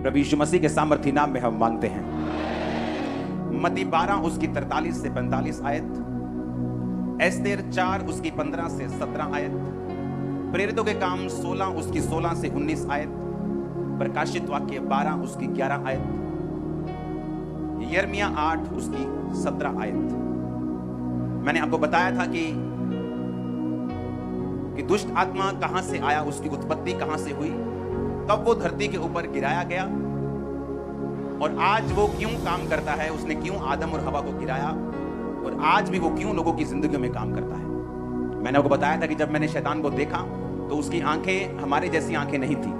प्रभु यीशु मसीह के सामर्थी नाम में हम मांगते हैं। मत्ती 12 उसकी 43 से 45 आयत, एस्तेर 4 उसकी 15 से 17 आयत, प्रेरितों के काम 16 उसकी 16 से 19 आयत, प्रकाशित वाक्य 12 उसकी 11 आयत, यिर्मयाह 8 उसकी 17 आयत। मैंने आपको बताया था कि दुष्ट आत्मा कहां से आया, उसकी उत्पत्ति कहां से हुई, कब वो धरती के ऊपर गिराया गया और आज वो क्यों काम करता है, उसने क्यों आदम और हवा को गिराया और आज भी वो क्यों लोगों की जिंदगी में काम करता है। मैंने आपको बताया था कि जब मैंने शैतान को देखा तो उसकी आंखें हमारी जैसी आंखें नहीं थी,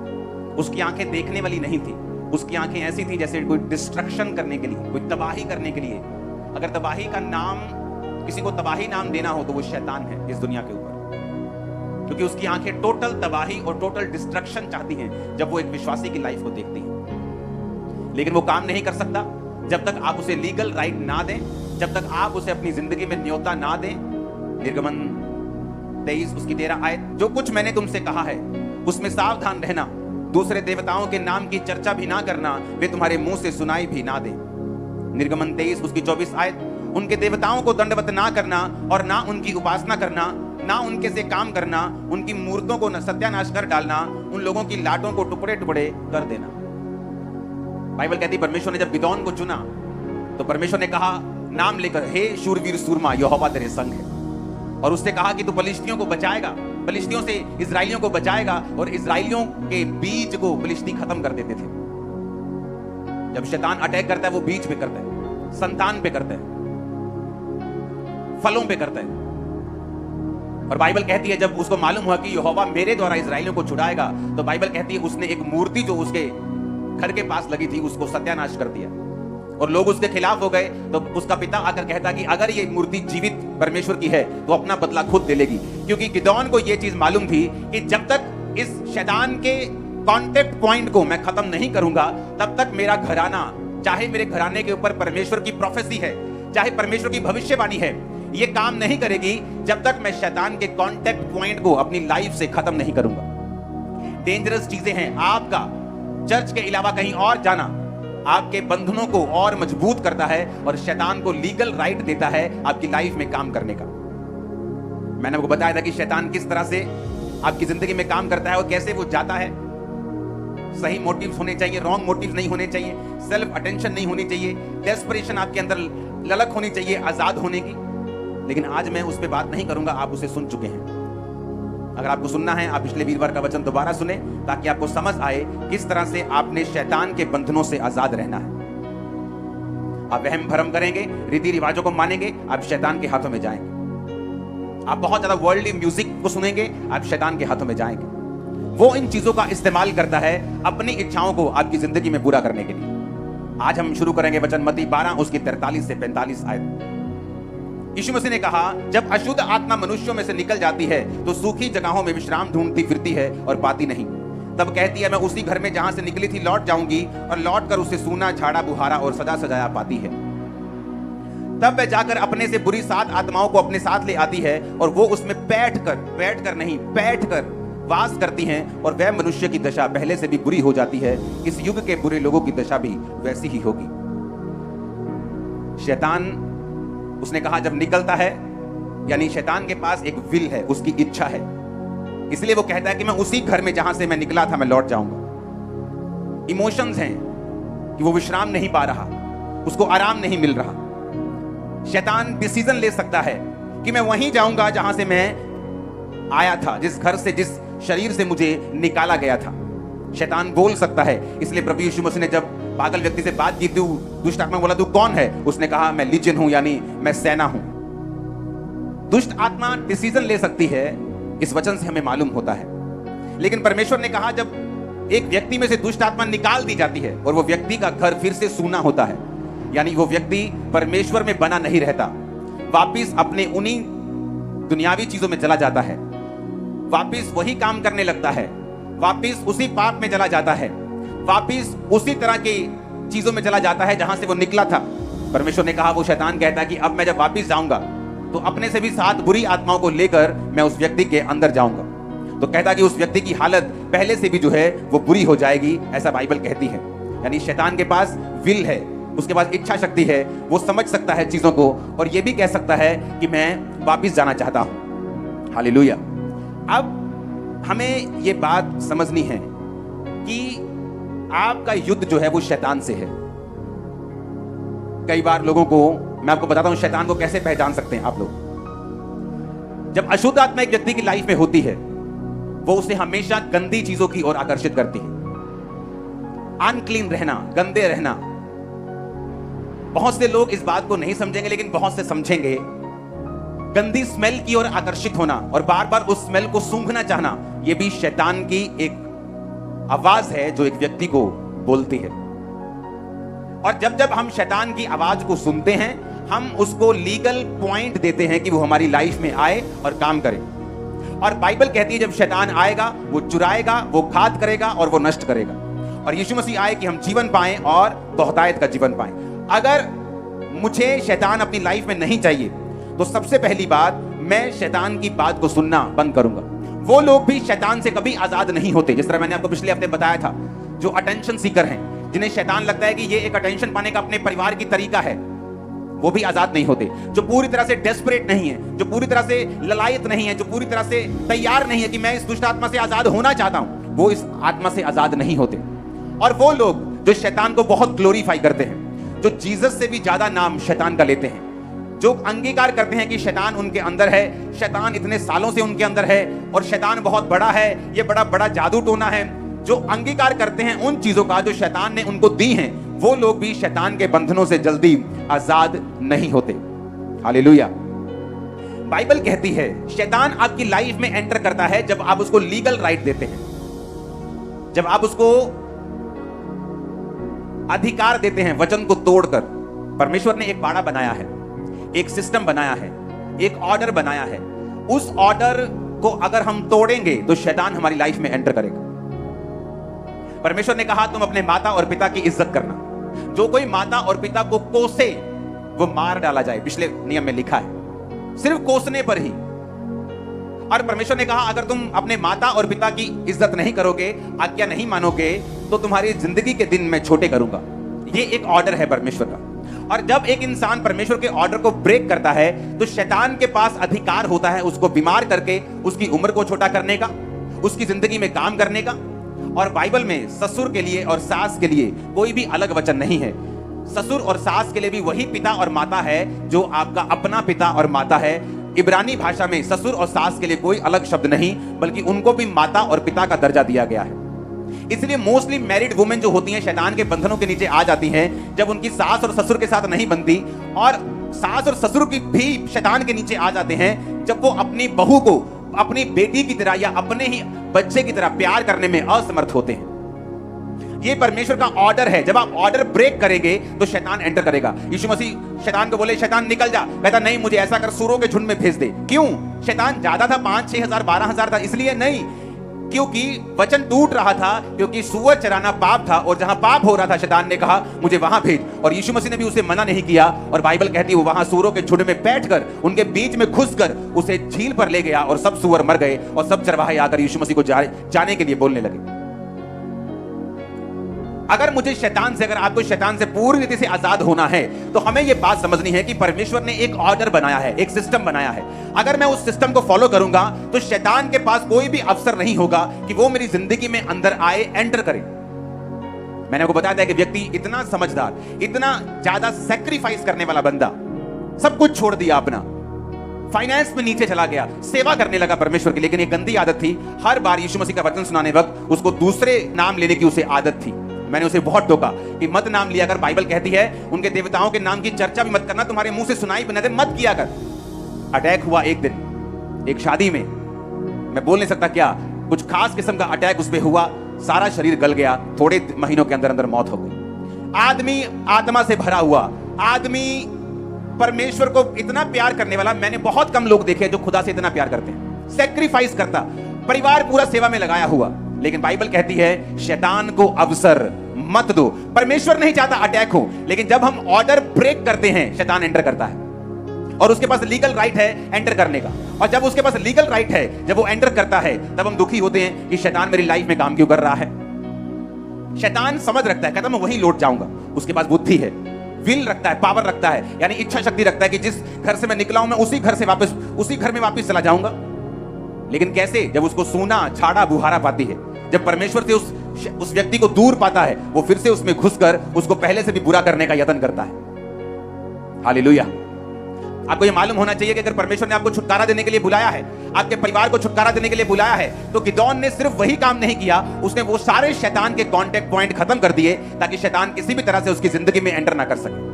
उसकी आंखें देखने वाली नहीं थी, उसकी आंखें ऐसी थी जैसे कोई डिस्ट्रक्शन करने के लिए, कोई तबाही करने के लिए। अगर तबाही का नाम, किसी को तबाही नाम देना हो तो वो शैतान है इस दुनिया के ऊपर, क्योंकि उसकी आंखें टोटल तबाही और टोटल डिस्ट्रक्शन चाहती हैं जब वो एक विश्वासी की लाइफ को देखती हैं। लेकिन वो काम नहीं कर सकता जब तक आप उसे लीगल राइट ना दें, जब तक आप उसे अपनी जिंदगी में न्योता ना दें। निर्गमन 23 उसकी 13 आयत, जो कुछ मैंने तुमसे कहा है उसमें सावधान रहना, दूसरे देवताओं के नाम की चर्चा भी ना करना, वे तुम्हारे मुंह से सुनाई भी ना दे। निर्गमन 23 उसकी 24 आयत, उनके देवताओं को दंडवत ना करना और ना उनकी उपासना करना, ना उनके से काम करना, उनकी मूर्तों को सत्यानाश कर डालना, उन लोगों की लाटों को टुकड़े टुकड़े कर देना। बाइबल कहती परमेश्वर ने जब गिदोन को चुना तो परमेश्वर ने कहा नाम लेकर, हे शूरवीर सूरमा, यहोवा तेरे संग है। और उससे कहा कि तू फलिश्तियों को बचाएगा, फलिश्तियों से इजराइलियों को बचाएगा। और इजराइलियों के बीज को फलिश्ती खत्म कर देते थे। जब शैतान अटैक करता है वो बीज पे करता है, संतान पे करता है, फलों पे करता है। और बाइबल कहती है जब उसको मालूम हुआ कि यहोवा मेरे द्वारा इजराइलियों को छुड़ाएगा, तो बाइबल कहती है उसने एक मूर्ति जो उसके घर के पास लगी थी उसको सत्यानाश कर दिया और लोग उसके खिलाफ हो गए। तो उसका पिता आकर कहता कि अगर ये मूर्ति जीवित परमेश्वर की है तो अपना बदला खुद ले लेगी, क्योंकि गिदोन को यह चीज मालूम थी कि जब तक इस शैतान के कॉन्टेक्ट पॉइंट को मैं खत्म नहीं करूंगा तब तक मेरा घराना, चाहे मेरे घराने के ऊपर परमेश्वर की प्रोफेसी है, चाहे परमेश्वर की भविष्यवाणी है, ये काम नहीं करेगी जब तक मैं शैतान के कॉन्टेक्ट पॉइंट को अपनी लाइफ से खत्म नहीं करूंगा। डेंजरस चीजें हैं। आपका चर्च के अलावा कहीं और जाना आपके बंधनों को और मजबूत करता है और शैतान को लीगल राइट देता है आपकी लाइफ में काम करने का। मैंने आपको बताया था कि शैतान किस तरह से आपकी जिंदगी में काम करता है और कैसे वो जाता है। सही मोटिव्स होने चाहिए, रॉन्ग मोटिव्स नहीं होने चाहिए, सेल्फ अटेंशन नहीं होनी चाहिए, डेस्परेशन आपके अंदर ललक होनी चाहिए आजाद होने की। लेकिन आज मैं उस पर बात नहीं करूंगा, आप उसे सुन चुके हैं। अगर आपको सुनना है आप पिछले वीरवार का वचन दोबारा सुने ताकि आपको समझ आए किस तरह से आपने शैतान के बंधनों से आजाद रहना है। आप वहम भरम करेंगे, रीति रिवाजों को मानेंगे, आप शैतान के हाथों में जाएंगे। आप बहुत ज्यादा वर्ल्डली म्यूजिक को सुनेंगे, आप शैतान के हाथों में जाएंगे। वो इन चीजों का इस्तेमाल करता है अपनी इच्छाओं को आपकी जिंदगी में पूरा करने के लिए। आज हम शुरू करेंगे वचन मत्ती 12 उसकी 43 से 45 आयत। यीशु मसीह ने कहा, जब अशुद्ध आत्मा मनुष्यों में से निकल जाती है तो सूखी जगहों में विश्राम ढूंढती फिरती है और पाती नहीं। तब कहती है, मैं उसी घर में जहां से निकली थी लौट जाऊंगी, और लौट कर उसे सूना, झाड़ा बुहारा और सजा सजाया पाती है। तब वह जाकर अपने से बुरी 7 आत्माओं को अपने साथ ले आती है और वो उसमें बैठ कर वास करती हैं, और वह मनुष्य की दशा पहले से भी बुरी हो जाती है। इस युग के बुरे लोगों की दशा भी वैसी ही होगी। शैतान, उसने कहा, जब निकलता है, यानी शैतान के पास एक विल है, उसकी इच्छा है, इसलिए वो कहता है कि मैं उसी घर में जहां से मैं निकला था मैं लौट जाऊंगा। इमोशंस हैं कि वो विश्राम नहीं पा रहा, उसको आराम नहीं मिल रहा। शैतान डिसीजन ले सकता है कि मैं वहीं जाऊंगा जहां से मैं आया था, जिस घर से, जिस शरीर से मुझे निकाला गया था। शैतान बोल सकता है। इसलिए प्रभु यीशु मसीह ने जब पागल व्यक्ति से बात की, तू दुष्ट आत्मा बोला, तू कौन है? उसने कहा, मैं लीजियन हूं, यानी मैं सेना हूं। दुष्ट आत्मा डिसीजन ले सकती है, इस वचन से हमें मालूम होता है। लेकिन परमेश्वर ने कहा, जब एक व्यक्ति में से दुष्ट आत्मा निकाल दी जाती है और वो व्यक्ति का घर फिर से सूना होता है, यानी वो व्यक्ति परमेश्वर में बना नहीं रहता, वापिस अपने उन्हीं दुनियावी चीजों में चला जाता है, वापिस वही काम करने लगता है, वापिस उसी पाप में चला जाता है, वापिस उसी तरह की चीजों में चला जाता है जहां से वो निकला था। परमेश्वर ने कहा, वो शैतान कहता है कि अब मैं जब वापिस जाऊंगा तो अपने से भी 7 बुरी आत्माओं को लेकर मैं उस व्यक्ति के अंदर जाऊंगा। तो कहता कि उस व्यक्ति की हालत पहले से भी जो है वो बुरी हो जाएगी, ऐसा बाइबल कहती है। यानी शैतान के पास विल है, उसके पास इच्छा शक्ति है, वो समझ सकता है चीजों को और ये भी कह सकता है कि मैं वापस जाना चाहता हूं। हालेलुया। अब हमें ये बात समझनी है कि आपका युद्ध जो है वो शैतान से है। कई बार लोगों को मैं आपको बताता हूं शैतान को कैसे पहचान सकते हैं आप लोग। जब अशुद्ध आत्मा एक व्यक्ति की लाइफ में होती है, वो उसे हमेशा गंदी चीजों की ओर आकर्षित करती है। अनक्लीन रहना, गंदे रहना। बहुत से लोग इस बात को नहीं समझेंगे, लेकिन बहुत से समझेंगे। गंदी स्मेल की ओर आकर्षित होना और बार बार उस स्मेल को सूंघना चाहना, यह भी शैतान की एक आवाज है जो एक व्यक्ति को बोलती है। और जब जब हम शैतान की आवाज को सुनते हैं, हम उसको लीगल पॉइंट देते हैं कि वो हमारी लाइफ में आए और काम करे। और बाइबल कहती है जब शैतान आएगा, वो चुराएगा, वो घात करेगा और वो नष्ट करेगा। और यीशु मसीह आए कि हम जीवन पाएं और बहुतायत का जीवन पाएं। अगर मुझे शैतान अपनी लाइफ में नहीं चाहिए, तो सबसे पहली बात, मैं शैतान की बात को सुनना बंद करूंगा। वो लोग भी शैतान से कभी आजाद नहीं होते, जिस तरह मैंने आपको पिछले हफ्ते बताया था, जो अटेंशन सीकर हैं, जिन्हें शैतान लगता है कि ये एक अटेंशन पाने का अपने परिवार की तरीका है, वो भी आजाद नहीं होते। जो पूरी तरह से डेस्परेट नहीं है, जो पूरी तरह से ललायत नहीं है, जो पूरी तरह से तैयार नहीं है कि मैं इस दुष्ट आत्मा से आजाद होना चाहता हूं, वो इस आत्मा से आजाद नहीं होते। और वो लोग जो शैतान को बहुत ग्लोरीफाई करते हैं, जो जीसस से भी ज्यादा नाम शैतान का लेते हैं, जो अंगीकार करते हैं कि शैतान उनके अंदर है, शैतान इतने सालों से उनके अंदर है और शैतान बहुत बड़ा है, ये बड़ा बड़ा जादू टोना है, जो अंगीकार करते हैं उन चीजों का जो शैतान ने उनको दी हैं, वो लोग भी शैतान के बंधनों से जल्दी आजाद नहीं होते। हालेलुया। बाइबल कहती है शैतान आपकी लाइफ में एंटर करता है जब आप उसको लीगल राइट देते हैं, जब आप उसको अधिकार देते हैं वचन को तोड़कर। परमेश्वर ने एक बाड़ा बनाया है, एक सिस्टम बनाया है, एक ऑर्डर बनाया है। उस ऑर्डर को अगर हम तोड़ेंगे तो शैतान हमारी लाइफ में एंटर करेगा। परमेश्वर ने कहा तुम अपने माता और पिता की इज्जत करना। जो कोई माता और पिता को कोसे वो मार डाला जाए, पिछले नियम में लिखा है, सिर्फ कोसने पर ही। और परमेश्वर ने कहा अगर तुम अपने माता और पिता की इज्जत नहीं करोगे, आज्ञा नहीं मानोगे, तो तुम्हारी जिंदगी के दिन मैं छोटे करूंगा। ये एक ऑर्डर है परमेश्वर का। और जब एक इंसान परमेश्वर के ऑर्डर को ब्रेक करता है, तो शैतान के पास अधिकार होता है उसको बीमार करके उसकी उम्र को छोटा करने का, उसकी जिंदगी में काम करने का। और बाइबल में ससुर के लिए और सास के लिए कोई भी अलग वचन नहीं है। ससुर और सास के लिए भी वही पिता और माता है जो आपका अपना पिता और माता है। इब्रानी भाषा में ससुर और सास के लिए कोई अलग शब्द नहीं, बल्कि उनको भी माता और पिता का दर्जा दिया गया है। इसलिए मोस्टली मैरिड वुमेन जो होती हैं शैतान के बंधनों के नीचे आ जाती हैं जब उनकी सास और ससुर के साथ नहीं बनती, और सास और ससुर की भी शैतान के नीचे आ जाते हैं जब वो अपनी बहू को अपनी बेटी की तरह या अपने ही बच्चे की तरह प्यार करने में असमर्थ होते हैं। ये परमेश्वर का ऑर्डर है। जब आप ऑर्डर ब्रेक करेंगे तो शैतान एंटर करेगा। यीशु मसीह शैतान को बोले शैतान निकल जा, कहता नहीं मुझे ऐसा कर सूरों के झुंड में भेज दे। क्यों? शैतान ज्यादा था, 5-6 हजार 12,000 था, इसलिए नहीं, क्योंकि वचन टूट रहा था, क्योंकि सूअर चराना पाप था और जहां पाप हो रहा था शैतान ने कहा मुझे वहां भेज। और यीशु मसीह ने भी उसे मना नहीं किया। और बाइबल कहती है वो वहां सूअरों के झुंड में बैठकर उनके बीच में घुसकर उसे झील पर ले गया और सब सूअर मर गए और सब चरवाहे आकर यीशु मसीह को जाने के लिए बोलने लगे। अगर मुझे शैतान से, अगर आपको शैतान से पूरी रीति से आजाद होना है, तो हमें यह बात समझनी है कि परमेश्वर ने एक ऑर्डर बनाया है, एक सिस्टम बनाया है। अगर मैं उस सिस्टम को फॉलो करूंगा तो शैतान के पास कोई भी अवसर नहीं होगा कि वो मेरी जिंदगी में अंदर आए, एंटर करे। मैंने आपको बताया था कि व्यक्ति इतना समझदार, इतना ज्यादा सैक्रिफाइस करने वाला बंदा, सब कुछ छोड़ दिया अपना, फाइनेंस में नीचे चला गया, सेवा करने लगा परमेश्वर की। लेकिन एक गंदी आदत थी, हर बार यीशु मसीह का वचन सुनाने वक्त उसको दूसरे नाम लेने की उसे आदत थी। मैंने उसे बहुत टोका कि मत नाम लिया कर, बाइबल कहती है उनके देवताओं के नाम की चर्चा भी मत करना, तुम्हारे मुंह से सुनाई भी न दे, मत किया कर। अटैक हुआ एक दिन एक शादी में, मैं बोल नहीं सकता क्या, कुछ खास किस्म का अटैक उस पे हुआ, सारा शरीर गल गया, थोड़े महीनों के अंदर अंदर मौत हो गई। आदमी आत्मा से भरा हुआ, आदमी परमेश्वर को इतना प्यार करने वाला मैंने बहुत कम लोग देखे जो खुदा से इतना प्यार करते हैं, सैक्रिफाइस करता, परिवार पूरा सेवा में लगाया हुआ। लेकिन बाइबल कहती है शैतान को अवसर मत दो। परमेश्वर नहीं चाहता अटैक हो, लेकिन जब हम ऑर्डर ब्रेक करते हैं शैतान एंटर करता है और उसके पास लीगल राइट है एंटर करने का। और जब उसके पास लीगल राइट है, जब वो एंटर करता है, तब हम दुखी होते हैं कि शैतान मेरी लाइफ में काम क्यों कर रहा है, शैतान समझ रखता है, कहता मैं वहीं लौट जाऊंगा। उसके पास बुद्धि है, विल रखता है, पावर रखता है, यानी इच्छा शक्ति रखता है कि जिस घर से मैं निकला हूं मैं उसी घर में वापस चला जाऊंगा। लेकिन कैसे? जब उसको सूना झाड़ा बुहारा पाती है, जब परमेश्वर से उस व्यक्ति को दूर पाता है, वो फिर से उसमें घुसकर उसको पहले से भी बुरा करने का यत्न करता है। हालेलुया। आपको ये मालूम होना चाहिए कि अगर परमेश्वर ने आपको छुटकारा देने के लिए बुलाया है, आपके परिवार को छुटकारा देने के लिए बुलाया है, तो गिदोन ने सिर्फ वही काम नहीं किया, उसने वो सारे शैतान के कांटेक्ट पॉइंट खत्म कर दिए ताकि शैतान किसी भी तरह से उसकी जिंदगी में एंटर ना कर सके।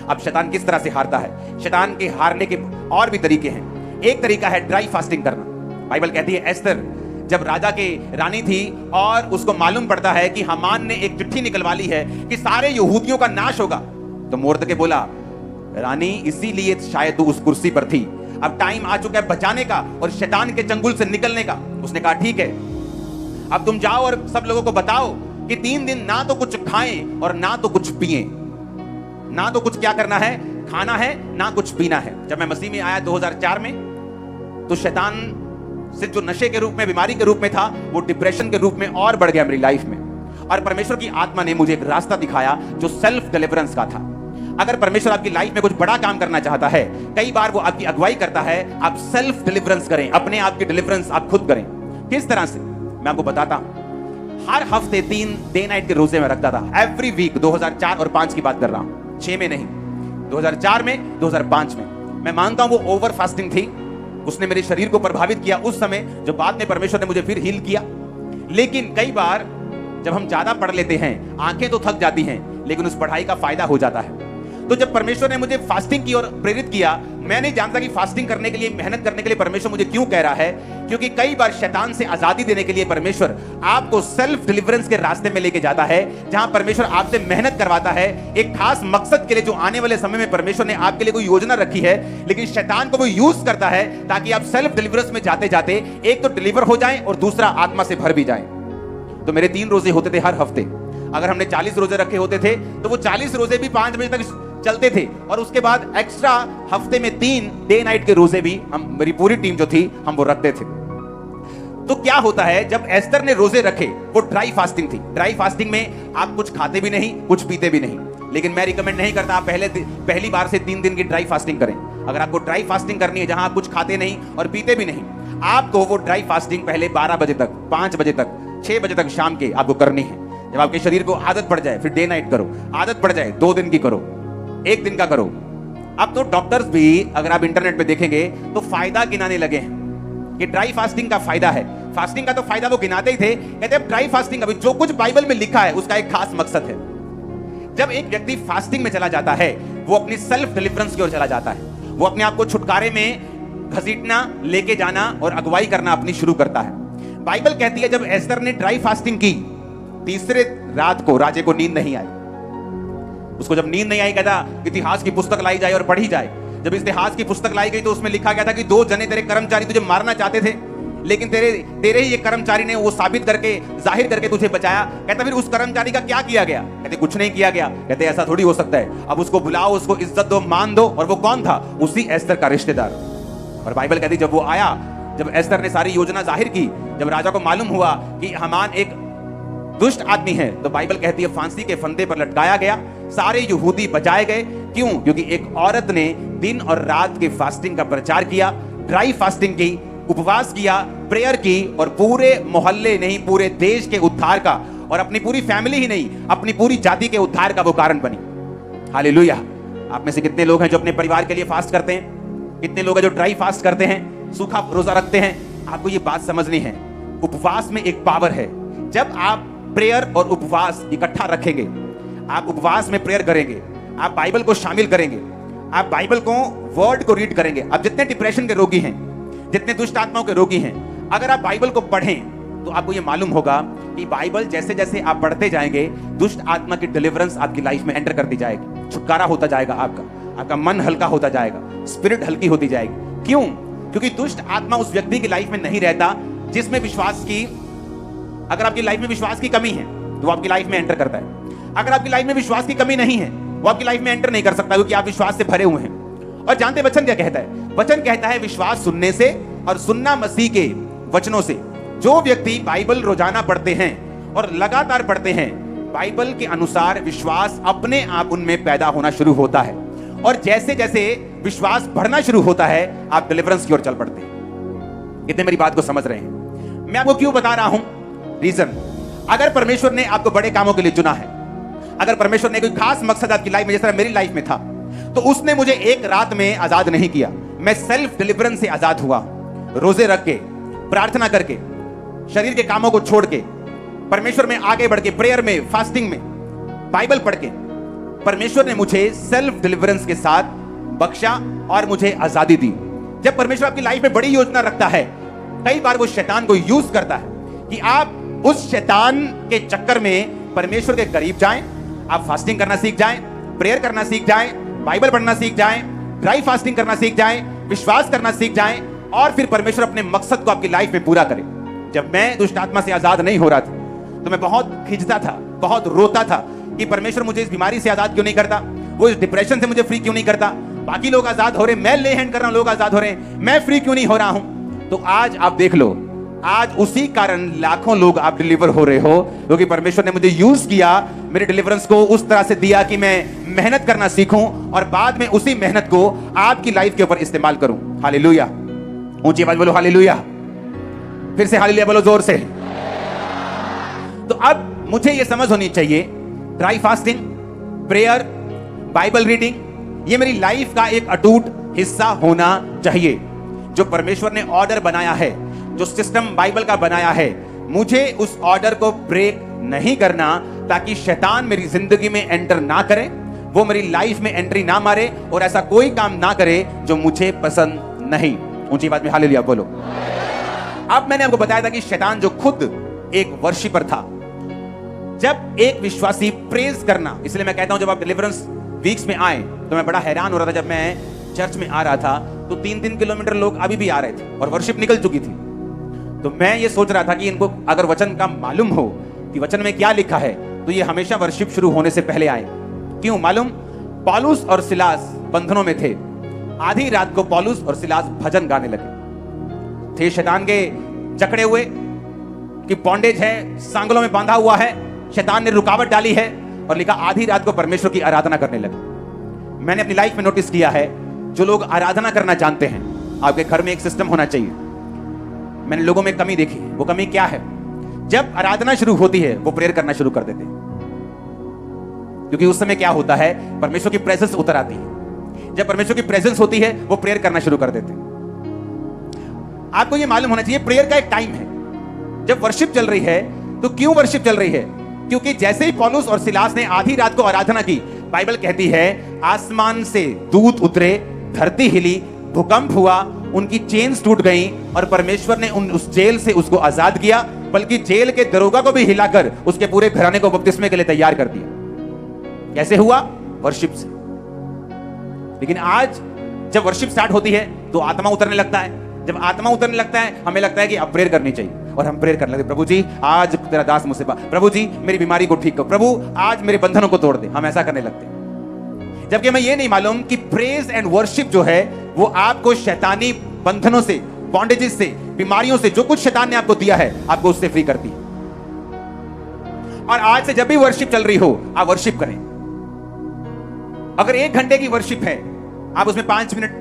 अब शैतान किस तरह से हारता है? शैतान के हारने के और भी तरीके हैं। एक तरीका है ड्राई फास्टिंग करना। बाइबल कहती है एस्तर जब राजा के रानी थी और उसको मालूम पड़ता है कि हामान ने एक चिट्ठी निकलवा ली है कि सारे यहूदियों का नाश होगा, तो मोर्दके बोला रानी इसीलिए शायद तू उस कुर्सी पर थी, अब टाइम आ चुका है बचाने का और शैतान के चंगुल से निकलने का। उसने कहा ठीक है, अब तुम जाओ और सब लोगों को बताओ कि 3 दिन ना तो कुछ खाएं और ना तो कुछ पिएं। ना तो कुछ क्या करना है, खाना है, ना कुछ पीना है। जब मैं मसीह में आया 2004 में, तो शैतान से जो नशे के रूप में, बीमारी के रूप में था, वो डिप्रेशन के रूप में और बढ़ गया मेरी लाइफ में। और परमेश्वर की आत्मा ने मुझे एक रास्ता दिखाया जो सेल्फ डिलीवरेंस का था। अगर परमेश्वर आपकी लाइफ में कुछ बड़ा काम करना चाहता है, कई बार वो आपकी अगुवाई करता है, आप सेल्फ डिलीवरेंस करें, अपने आप की डिलीवरेंस आप खुद करें। किस तरह से? मैं आपको बताता हूं। हर हफ्ते 3 डे नाइट के रोजे में रखता था, एवरी वीक। 2004 और 5 की बात कर रहा हूं, 6 में नहीं, 2004 में, 2005 में। मैं मानता हूं वो ओवर फास्टिंग थी, उसने मेरे शरीर को प्रभावित किया उस समय, जो बाद में परमेश्वर ने मुझे फिर हील किया। लेकिन कई बार जब हम ज्यादा पढ़ लेते हैं, आंखें तो थक जाती हैं, लेकिन उस पढ़ाई का फायदा हो जाता है। तो जब परमेश्वर ने मुझे फास्टिंग की ओर प्रेरित किया, मैं नहीं जानता कि फास्टिंग करने के लिए, मेहनत करने के लिए परमेश्वर मुझे क्यों कह रहा है, क्योंकि कई बार शैतान से आजादी देने के लिए परमेश्वर आपको सेल्फ डिलीवरेंस के रास्ते में लेके जाता है, जहां परमेश्वर आपसे मेहनत करवाता है एक खास मकसद के लिए, जो आने वाले समय में परमेश्वर ने आपके लिए कोई योजना रखी है। लेकिन शैतान को वो यूज करता है ताकि आप सेल्फ डिलीवरेंस में जाते जाते एक तो डिलीवर हो जाएं और दूसरा आत्मा से भर भी जाएं। तो मेरे 3 रोजे होते थे हर हफ्ते। अगर हमने 40 रोजे रखे होते थे तो वो 40 रोजे भी 5 बजे तक चलते थे, और उसके बाद एक्स्ट्रा हफ्ते में 3 डे नाइट के रोजे भी हम, मेरी पूरी टीम जो थी, हम वो रखते थे। तो क्या होता है, जब एस्तर ने रोजे रखे, वो ड्राई फास्टिंग थी। ड्राई फास्टिंग में आप कुछ खाते भी नहीं, कुछ पीते भी नहीं। लेकिन मैं रिकमेंड नहीं करता आप पहली बार से 3 दिन की ड्राई फास्टिंग करें। अगर आपको ड्राई फास्टिंग करनी है जहां आप कुछ खाते नहीं और पीते भी नहीं, आपको वो ड्राई फास्टिंग पहले 12 बजे तक, 5 बजे तक, 6 बजे तक शाम के आपको करनी है। जब आपके शरीर को आदत पड़ जाए, फिर डे नाइट करो। आदत पड़ जाए 2 दिन की करो, 1 दिन का करो। अब तो डॉक्टर्स भी, अगर आप इंटरनेट पे देखेंगे, तो फायदा गिनाने लगे हैं कि ड्राई फास्टिंग का फायदा है। फास्टिंग का तो फायदा वो गिनाते ही थे, कहते हैं ड्राई फास्टिंग, अभी जो कुछ बाइबल में लिखा है उसका एक खास मकसद है। जब एक व्यक्ति फास्टिंग में चला जाता है, वो अपनी सेल्फ डिलीवरेंस की ओर चला जाता है। वो अपने आप को छुटकारे में घसीटना, लेके जाना और अगुवाई करना अपनी शुरू करता है। बाइबल कहती है जब एस्तर ने ड्राई फास्टिंग की, तीसरे रात को राजे को नींद नहीं आई। उसको जब नींद नहीं आई, कहता इतिहास की पुस्तक लाई जाए और पढ़ी जाए। जब इतिहास की पुस्तक लाई गई तो उसमें लिखा गया था कि 2 जने तेरे कर्मचारी तुझे मारना चाहते थे, लेकिन तेरे ही एक कर्मचारी ने वो साबित करके, जाहिर करके तुझे बचाया। कहता फिर उस कर्मचारी का क्या किया गया? कहते कुछ नहीं किया गया। कहते ऐसा थोड़ी हो सकता है, अब उसको बुलाओ, उसको इज्जत दो, मान दो। और वो कौन था? उसी एस्तर का रिश्तेदार। और बाइबल कहती जब वो आया, जब एस्तर ने सारी योजना जाहिर की, जब राजा को मालूम हुआ कि हामान एक दुष्ट आदमी है, तो बाइबल कहती है फांसी के फंदे पर लटकाया गया। सारे यहूदी बचाए गए। क्यों? क्योंकि एक औरत ने दिन और रात के फास्टिंग का प्रचार किया, ड्राई फास्टिंग की, उपवास किया, प्रेयर की, और पूरे मोहल्ले नहीं, पूरे देश के उद्धार का, और अपनी पूरी फैमिली ही नहीं, अपनी पूरी जाति के उद्धार का वो कारण बनी। हालेलुया। आप में से कितने लोग हैं जो अपने परिवार के लिए फास्ट करते हैं? कितने लोग हैं जो ड्राई फास्ट करते हैं, सूखा रोजा रखते हैं? आपको ये बात समझनी है, उपवास में एक पावर है। जब आप प्रेयर और उपवास इकट्ठा रखेंगे, आप उपवास में प्रेयर करेंगे, आप बाइबल को शामिल करेंगे, आप बाइबल को, वर्ड को रीड करेंगे। अब जितने डिप्रेशन के रोगी हैं, जितने दुष्ट आत्माओं के रोगी हैं, अगर आप बाइबल को पढ़ें तो आपको यह मालूम होगा कि बाइबल जैसे जैसे आप पढ़ते जाएंगे, दुष्ट आत्मा की डिलीवरेंस आपकी लाइफ में एंटर करती जाएगी, छुटकारा होता जाएगा, आपका मन हल्का होता जाएगा, स्पिरिट हल्की होती जाएगी। क्यों? क्योंकि दुष्ट आत्मा उस व्यक्ति की लाइफ में नहीं रहता जिसमें विश्वास की, अगर आपकी लाइफ में विश्वास की कमी है तो वो आपकी लाइफ में एंटर करता है। अगर आपकी लाइफ में विश्वास की कमी नहीं है, वो आपकी लाइफ में एंटर नहीं कर सकता, क्योंकि आप विश्वास से भरे हुए हैं। और जानते वचन क्या कहता है? वचन कहता है विश्वास सुनने से और सुनना मसीह के वचनों से। जो व्यक्ति बाइबल रोजाना पढ़ते हैं और लगातार पढ़ते हैं, बाइबल के अनुसार विश्वास अपने आप उनमें पैदा होना शुरू होता है। और जैसे जैसे विश्वास बढ़ना शुरू होता है, आप डिलीवरेंस की ओर चल पड़ते हैं। कितने मेरी बात को समझ रहे हैं? मैं आपको क्यों बता रहा हूं? रीजन, अगर परमेश्वर ने आपको बड़े कामों के लिए चुना है, अगर परमेश्वर ने कोई खास मकसद आपकी लाइफ में, जैसा मेरी लाइफ में था, तो उसने मुझे एक रात में आजाद नहीं किया। मैं सेल्फ डिलीवरेंस से आजाद हुआ। रोजे रख के, प्रार्थना करके, शरीर के कामों को छोड़ के, परमेश्वर में आगे बढ़ के, प्रेयर में, फास्टिंग में, बाइबल पढ़ के, परमेश्वर ने मुझे सेल्फ डिलीवरेंस के साथ बख्शा और मुझे आजादी दी। जब परमेश्वर आपकी लाइफ में बड़ी योजना रखता है, कई बार वो शैतान को यूज करता है कि आप उस शैतान के चक्कर में परमेश्वर के करीब जाएं, आप फास्टिंग करना सीख जाएं, प्रेयर करना सीख जाएं, बाइबल पढ़ना सीख जाएं, ड्राई फास्टिंग करना सीख जाएं, विश्वास करना सीख जाएं, और फिर परमेश्वर अपने मकसद को आपकी लाइफ में पूरा करे। जब मैं दुष्ट आत्मा से आजाद नहीं हो रहा था, तो मैं बहुत खिंचता था, बहुत रोता था कि परमेश्वर मुझे इस बीमारी से आजाद क्यों नहीं करता, वो इस डिप्रेशन से मुझे फ्री क्यों नहीं करता। बाकी लोग आजाद हो रहे, मैं ले हैंड कर रहा हूं, लोग आजाद हो रहे हैं, मैं फ्री क्यों नहीं हो रहा हूं। तो आज आप देख लो, आज उसी कारण लाखों लोग आप डिलीवर हो रहे हो, क्योंकि परमेश्वर ने मुझे यूज किया, मेरे डिलीवरेंस को उस तरह से दिया कि मैं मेहनत करना सीखूं और बाद में उसी मेहनत को आपकी लाइफ के ऊपर इस्तेमाल करूं। हालेलुया। ऊंची आवाज बोलो हालेलुया। फिर से हालेलुया बोलो जोर से। तो अब मुझे यह समझ होनी चाहिए, dry fasting, prayer, Bible reading, ये मेरी लाइफ का एक अटूट हिस्सा होना चाहिए। जो परमेश्वर ने ऑर्डर बनाया है, जो सिस्टम बाइबल का बनाया है, मुझे उस ऑर्डर को ब्रेक नहीं करना, ताकि शैतान मेरी जिंदगी में एंटर ना करे, वो मेरी लाइफ में एंट्री ना मारे और ऐसा कोई काम ना करे जो मुझे पसंद नहीं। ऊंची बात में हालेलुया बोलो। अब मैंने आपको बताया था कि शैतान जो खुद एक वर्शिपर था, जब एक विश्वासी प्रेज करना, इसलिए मैं कहता हूं जब आप डिलीवरेंस वीक्स में आए तो मैं बड़ा हैरान हो रहा था। जब मैं चर्च में आ रहा था तो 3-3 किलोमीटर लोग अभी भी आ रहे थे और वर्शिप निकल चुकी थी। तो मैं ये सोच रहा था कि इनको अगर वचन का मालूम हो कि वचन में क्या लिखा है, तो ये हमेशा वर्शिप शुरू होने से पहले आए। क्यों मालूम? पौलुस और सिलास बंधनों में थे। आधी रात को पौलुस और सिलास भजन गाने लगे थे। शैतान के जकड़े हुए कि बॉन्डेज है, सांगलों में बांधा हुआ है, शैतान ने रुकावट डाली है, और लिखा आधी रात को परमेश्वर की आराधना करने लगे। मैंने अपनी लाइफ में नोटिस किया है, जो लोग आराधना करना जानते हैं, आपके घर में एक सिस्टम होना चाहिए। मैंने लोगों में कमी देखी। वो कमी क्या है? जब आराधना शुरू होती है वो प्रेयर करना शुरू कर देते हैं, क्योंकि उस समय क्या होता है, परमेश्वर की प्रेजेंस उतर आती है। जब परमेश्वर की प्रेजेंस होती है वो प्रेयर करना शुरू कर देते हैं। आपको ये मालूम होना चाहिए, प्रेयर का एक टाइम है। जब वर्शिप चल रही है, तो क्यों वर्शिप चल रही है? क्योंकि जैसे ही पौलुस और सिलास ने आधी रात को आराधना की, बाइबल कहती है आसमान से दूत उतरे, धरती हिली, भूकंप हुआ, उनकी चेन्स टूट गई और परमेश्वर ने उस जेल से उसको आजाद किया, बल्कि जेल के दरोगा को भी हिलाकर उसके पूरे घराने को बपतिस्मे के लिए तैयार कर दिया। कैसे हुआ? वर्शिप से। लेकिन आज जब वर्शिप स्टार्ट होती है तो आत्मा उतरने लगता है। जब आत्मा उतरने लगता है, हमें लगता है कि अब प्रेयर करनी चाहिए, और हम प्रेयर करने लगते, प्रभु जी आज तेरा दास मुझसे प्रभु जी मेरी बीमारी को ठीक करो, प्रभु आज मेरे बंधनों को तोड़ दे। हम ऐसा करने लगते हैं, जबकि हमें यह नहीं मालूम कि प्रेज एंड वर्शिप जो है वो आपको शैतानी बंधनों से, बॉन्डेजेस से, बीमारियों से, जो कुछ शैतान ने आपको दिया है, आपको उससे फ्री करती है। और आज से जब भी वर्शिप चल रही हो, आप वर्शिप करें। अगर 1 घंटे की वर्शिप है, आप उसमें 5 मिनट,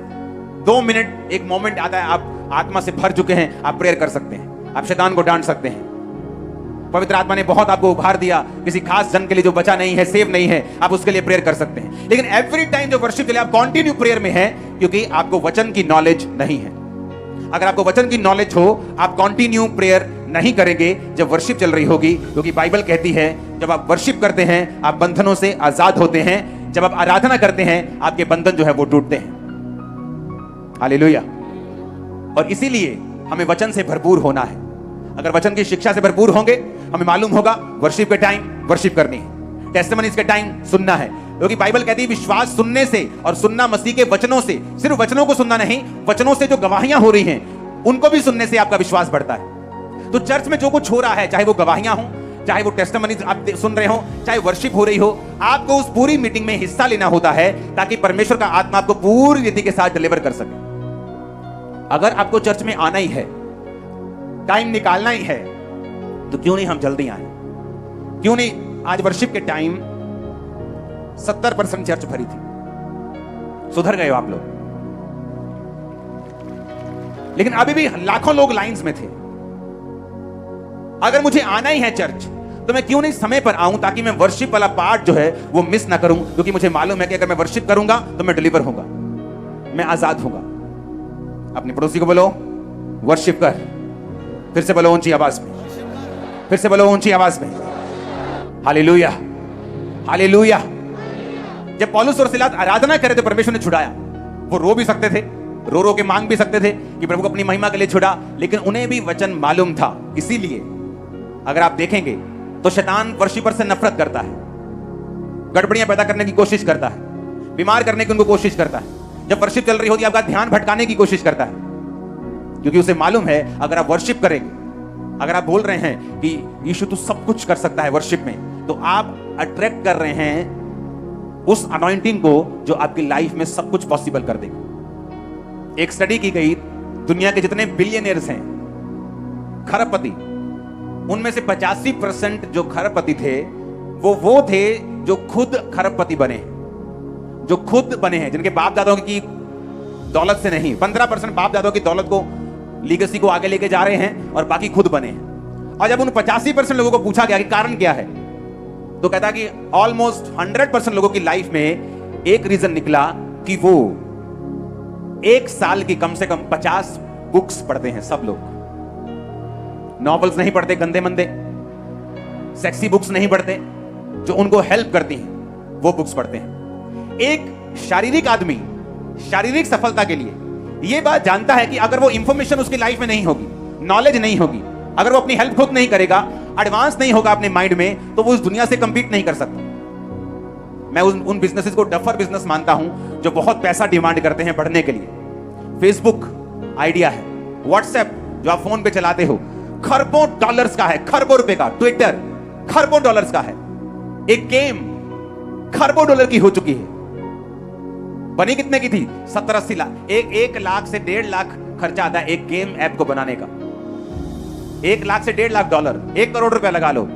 2 मिनट, एक मोमेंट आता है, आप आत्मा से भर चुके हैं, आप प्रेयर कर सकते हैं, आप शैतान को डांट सकते हैं। पवित्र आत्मा ने बहुत आपको उभार दिया, किसी खास जन के लिए जो बचा नहीं है, सेव नहीं है, आप उसके लिए प्रेयर कर सकते हैं। लेकिन एवरी टाइम जो वर्शिप के लिए आप कंटिन्यू प्रेयर में हैं, क्योंकि आपको वचन की नॉलेज नहीं है। अगर आपको वचन की नॉलेज हो, आप कंटिन्यू प्रेयर नहीं करेंगे जब वर्शिप चल रही होगी, क्योंकि बाइबल कहती है जब आप वर्शिप करते हैं आप बंधनों से आजाद होते हैं। जब आप आराधना करते हैं आपके बंधन जो है वो टूटते हैं। हालेलुया। और इसीलिए हमें वचन से भरपूर होना है। अगर वचन की शिक्षा से भरपूर होंगे, हमें मालूम होगा वर्शिप के टाइम वर्शिप करनी है, टेस्टिमनीज के टाइम सुनना है, क्योंकि बाइबल कहती है विश्वास सुनने से, और सुनना मसीह के वचनों से। सिर्फ वचनों को सुनना नहीं, वचनों से जो गवाहियां हो रही हैं उनको भी सुनने से आपका विश्वास बढ़ता है। तो चर्च में जो कुछ हो रहा है, चाहे वो गवाहियां हो, चाहे वो टेस्टिमनीज आप सुन रहे हो, चाहे वर्शिप हो रही हो, आपको उस पूरी मीटिंग में हिस्सा लेना होता है, ताकि परमेश्वर का आत्मा आपको पूरी रीति के साथ डिलीवर कर सके। अगर आपको चर्च में आना ही है, टाइम निकालना ही है, तो क्यों नहीं हम जल्दी आए। क्यों नहीं आज वर्शिप के टाइम 70% चर्च भरी थी? सुधर गए हो आप लोग, लेकिन अभी भी लाखों लोग लाइंस में थे। अगर मुझे आना ही है चर्च तो मैं क्यों नहीं समय पर आऊं, ताकि मैं वर्शिप वाला पार्ट जो है वो मिस ना करूं, क्योंकि मुझे मालूम है कि अगर मैं वर्शिप करूंगा तो मैं डिलीवर होगा, मैं आजाद होगा। अपने पड़ोसी को बोलो वर्शिप कर। फिर से बोलो ऊंची आवाज में, फिर से बोलो ऊंची आवाज में, हालेलुया हालेलुया। जब पौलुस और सिलास आराधना करे तो परमेश्वर ने छुड़ाया। वो रो भी सकते थे, रो रो के मांग भी सकते थे कि प्रभु को अपनी महिमा के लिए छुड़ा, लेकिन उन्हें भी वचन मालूम था। इसीलिए अगर आप देखेंगे तो शैतान वर्शिपर से नफरत करता है, गड़बड़ियां पैदा करने की कोशिश करता है, बीमार करने की उनको कोशिश करता है। जब वर्शिप चल रही होती है आपका ध्यान भटकाने की कोशिश करता है, क्योंकि उसे मालूम है अगर आप वर्शिप करेंगे, अगर आप बोल रहे हैं कि यीशु तू सब कुछ कर सकता है वर्शिप में, तो आप अट्रैक्ट कर रहे हैं उस अनॉइंटिंग को जो आपकी लाइफ में सब कुछ पॉसिबल कर देगी। एक स्टडी की गई, दुनिया के जितने बिलियनियर्स हैं, खरबपति, उनमें से 85% जो खरबपति थे वो थे जो खुद खरबपति बने, जो खुद बने हैं, जिनके बाप दादाओं की दौलत से नहीं। 15% बाप दादाओं की दौलत को, लीगेसी को आगे लेके जा रहे हैं और बाकी खुद बने हैं। और जब उन 85% लोगों को पूछा गया कि कारण क्या है, तो कहता कि ऑलमोस्ट 100% लोगों की लाइफ में एक रीजन निकला कि वो एक साल की कम से कम 50 बुक्स पढ़ते हैं। सब लोग नॉवेल्स नहीं पढ़ते, गंदे मंदे सेक्सी बुक्स नहीं पढ़ते, जो उनको हेल्प करती हैं वो बुक्स पढ़ते हैं। एक शारीरिक आदमी शारीरिक सफलता के लिए यह बात जानता है कि अगर वो इंफॉर्मेशन उसकी लाइफ में नहीं होगी, नॉलेज नहीं होगी, अगर वो अपनी हेल्प खुद नहीं करेगा, एडवांस नहीं होगा अपने माइंड में, तो वो इस दुनिया से कंपीट नहीं कर सकता। मैं उन बिजनेसेस को डफर बिजनेस मानता हूं जो बहुत पैसा डिमांड करते हैं बढ़ने के लिए। फेसबुक आइडिया है, व्हाट्सएप जो आप फोन पे चलाते हो, खरबों डॉलर्स का है, खरबों रुपए का। ट्विटर खरबों डॉलर्स का है। एक गेम खरबों डॉलर की हो चुकी है। बनी कितने की थी? 70-80 लाख। एक लाख से 1.5 लाख खर्चा आता है एक गेम ऐप को बनाने का। 1 लाख से 1.5 लाख डॉलर, 1 करोड़ रुपया लगा लो,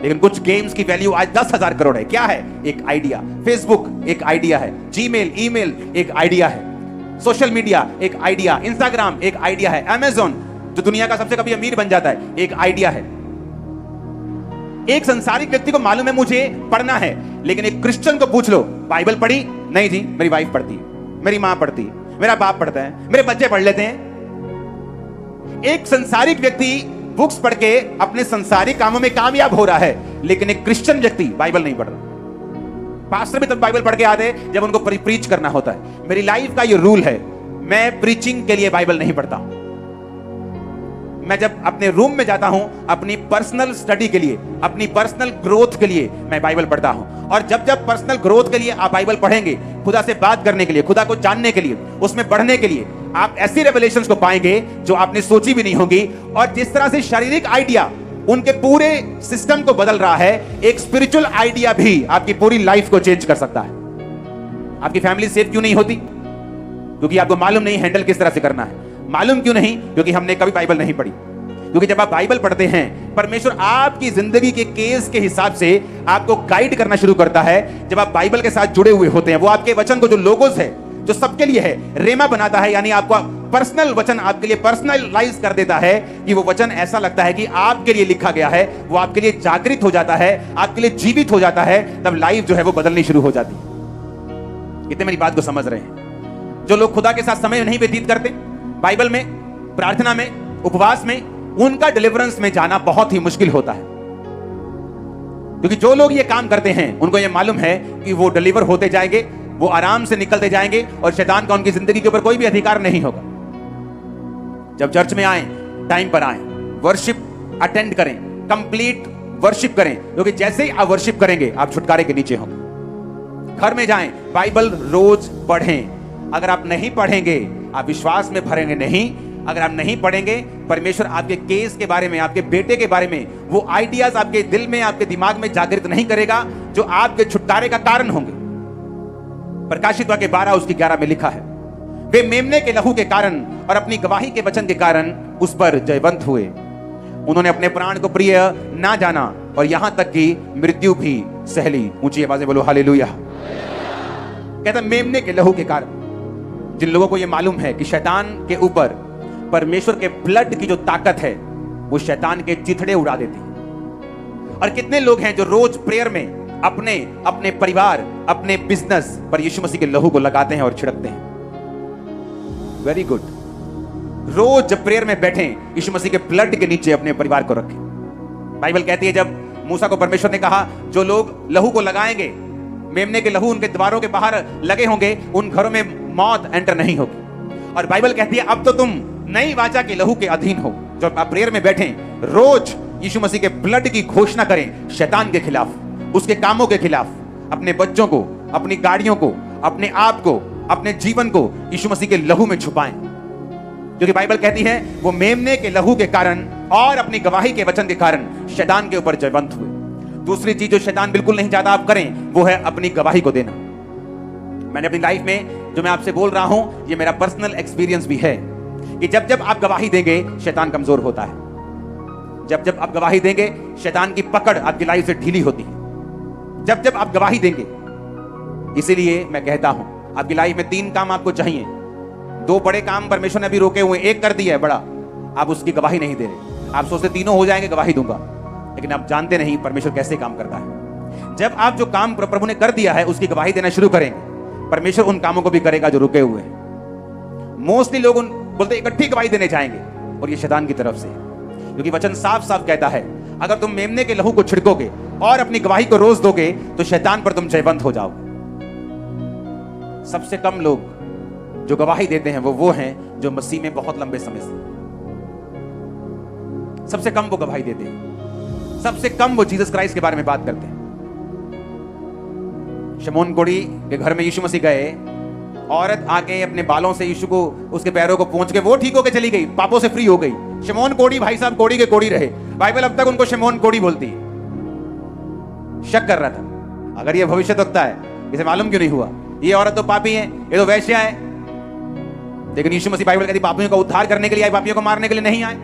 लेकिन कुछ गेम्स की वैल्यू आज 10,000 करोड़ है। क्या है? एक आइडिया। फेसबुक एक आइडिया है, जीमेल ईमेल एक आइडिया है, सोशल मीडिया एक आइडिया, इंस्टाग्राम एक आइडिया है, अमेज़न जो दुनिया का सबसे कभी अमीर बन जाता है एक आइडिया है। एक संसारिक व्यक्ति को मालूम है मुझे पढ़ना है, लेकिन एक क्रिश्चियन को पूछ लो बाइबल पढ़ी? नहीं जी, मेरी वाइफ पढ़ती है, मेरी मां पढ़ती है, मेरा बाप पढ़ता है, मेरे बच्चे पढ़ लेते हैं। एक संसारिक व्यक्ति बुक्स पढ़ के अपने संसारिक कामों में कामयाब हो रहा है, लेकिन एक क्रिश्चियन व्यक्ति बाइबल नहीं पढ़ रहा। पास्टर भी तब बाइबल पढ़ के आते जब उनको प्रीच करना होता है। मेरी लाइफ का ये रूल है, मैं प्रीचिंग के लिए बाइबल नहीं पढ़ता। मैं जब अपने रूम में जाता हूं अपनी पर्सनल स्टडी के लिए, अपनी पर्सनल ग्रोथ के लिए मैं बाइबल पढ़ता हूं। और जब जब पर्सनल ग्रोथ के लिए आप बाइबल पढ़ेंगे, खुदा से बात करने के लिए, खुदा को जानने के लिए, उसमें बढ़ने के लिए, आप ऐसी रेवलेशंस को पाएंगे जो आपने सोची भी नहीं होगी। और जिस तरह से शारीरिक आइडिया उनके पूरे सिस्टम को बदल रहा है, एक स्पिरिचुअल आइडिया भी आपकी पूरी लाइफ को चेंज कर सकता है। आपकी फैमिली सेफ क्यों नहीं होती? क्योंकि आपको मालूम नहीं हैंडल किस तरह से करना है। मालूम क्यों नहीं? क्योंकि हमने कभी बाइबल नहीं पढ़ी। क्योंकि जब आप बाइबल पढ़ते हैं, परमेश्वर आपकी जिंदगी के केस के हिसाब से आपको गाइड करना शुरू करता है। जब आप बाइबल के साथ जुड़े हुए होते हैं, वो आपके वचन को जो लोगोस है, जो सबके लिए है, रेमा बनाता है, यानी आपका पर्सनल वचन आपके लिए पर्सनलाइज कर देता है कि वो वचन ऐसा लगता है कि आपके लिए लिखा गया है। वो आपके लिए जागृत हो जाता है, आपके लिए जीवित हो जाता है। तब लाइफ जो है वो बदलनी शुरू हो जाती है। कितने मेरी बात को समझ रहे हैं? जो लोग खुदा के साथ समय नहीं व्यतीत करते, बाइबल में, प्रार्थना में, उपवास में, उनका डिलीवरेंस में जाना बहुत ही मुश्किल होता है। क्योंकि जो लोग ये काम करते हैं उनको ये मालूम है कि वो डिलीवर होते जाएंगे, वो आराम से निकलते जाएंगे और शैतान का उनकी जिंदगी के ऊपर कोई भी अधिकार नहीं होगा। जब चर्च में आए, टाइम पर आए, वर्शिप अटेंड करें, कंप्लीट वर्शिप करें, क्योंकि जैसे ही आप वर्शिप करेंगे आप छुटकारे के नीचे होंगे। घर में जाएं, बाइबल रोज पढ़ें। अगर आप नहीं पढ़ेंगे आप विश्वास में भरेंगे नहीं। अगर आप नहीं पढ़ेंगे, परमेश्वर आपके केस के बारे में, आपके बेटे के बारे में वो आइडियाज आपके दिल में, आपके दिमाग में जागृत नहीं करेगा जो आपके छुटकारे का कारण होंगे। प्रकाशित वाक्य 12 उसकी 11 में लिखा है, वे मेमने के लहू के कारण और अपनी गवाही के वचन के कारण उस पर जयवंत हुए। उन्होंने अपने प्राण को प्रिय ना जाना और यहां तक कि मृत्यु भी सह ली। ऊंची आवाज में बोलो हालेलुया। कहता मेमने के लहू के कारण जिन लोगों को यह मालूम है कि शैतान के ऊपर परमेश्वर के ब्लड की जो ताकत है वो शैतान के चिथड़े उड़ा देती है। और कितने लोग हैं जो रोज प्रेयर में अपने अपने परिवार, अपने बिजनेस पर यीशु मसीह के लहू को लगाते हैं और छिड़कते हैं। Very good. रोज जब प्रेयर में बैठे यीशु मसीह के ब्लड के नीचे अपने परिवार को रखें। बाइबल कहती है जब मूसा को परमेश्वर ने कहा जो लोग लहू को लगाएंगे, मेमने के लहू उनके द्वारों के बाहर लगे होंगे, उन घरों में मौत एंटर नहीं होगी। और बाइबल कहती है अब तो तुम नई वाचा के लहू के अधीन हो। जब आप प्रेयर में बैठे रोज यीशु मसीह के ब्लड की घोषणा करें शैतान के खिलाफ, उसके कामों के खिलाफ, अपने बच्चों को, अपनी गाड़ियों को, अपने आप को, अपने जीवन को यीशु मसीह के लहू में छुपाएं। क्योंकि बाइबल कहती है वो मेमने के लहू के कारण और अपनी गवाही के वचन के कारण शैतान के ऊपर जयवंत हुए। दूसरी चीज जो शैतान बिल्कुल नहीं चाहता आप करें वो है अपनी गवाही को देना। मैंने अपनी लाइफ में जो मैं आपसे बोल रहा हूं ये मेरा पर्सनल एक्सपीरियंस भी है कि जब जब आप गवाही देंगे शैतान कमजोर होता है। जब जब आप गवाही देंगे शैतान की पकड़ आपकी लाइफ से ढीली होती है। जब जब आप गवाही देंगे, इसीलिए मैं कहता हूं आपकी लाइफ में 3 काम आपको चाहिए। 2 बड़े काम परमेश्वर ने अभी रोके हुए, एक कर दिया है बड़ा, आप उसकी गवाही नहीं दे रहे। आप सोचते तीनों हो जाएंगे गवाही दूंगा, लेकिन आप जानते नहीं परमेश्वर कैसे काम करता है। जब आप जो काम प्रभु ने कर दिया है उसकी गवाही देना शुरू करेंगे, परमेश्वर उन कामों को भी करेगा जो रुके हुए हैं। मोस्टली लोग बोलते इकट्ठी गवाही देने जाएंगे, और ये शैतान की तरफ से, क्योंकि वचन साफ साफ कहता है अगर तुम मेमने के लहू को छिड़कोगे और अपनी गवाही को रोज दोगे तो शैतान पर तुम जयवंत हो जाओगे। सबसे कम लोग जो गवाही देते हैं वो हैं जो मसीह में बहुत लंबे समय से, सबसे कम वो गवाही देते हैं, सबसे कम वो जीसस क्राइस्ट के बारे में बात करते हैं। शमौन कोढ़ी के घर में यीशु मसीह गए, औरत आके अपने बालों से यीशु को, उसके पैरों को पोंछ के वो ठीक होके चली गई, पापों से फ्री हो गई। शमौन कोढ़ी भाई साहब कोढ़ी के कोढ़ी रहे, बाइबल अब तक उनको शमौन कोढ़ी बोलती है। शक कर रहा था अगर ये भविष्यवक्ता है, इसे मालूम क्यों नहीं हुआ, ये औरत तो पापी है, ये तो वैश्या है। लेकिन यीशु मसीह बाइबल कहती पापियों का उद्धार करने के लिए आए, पापियों को मारने के लिए नहीं आए।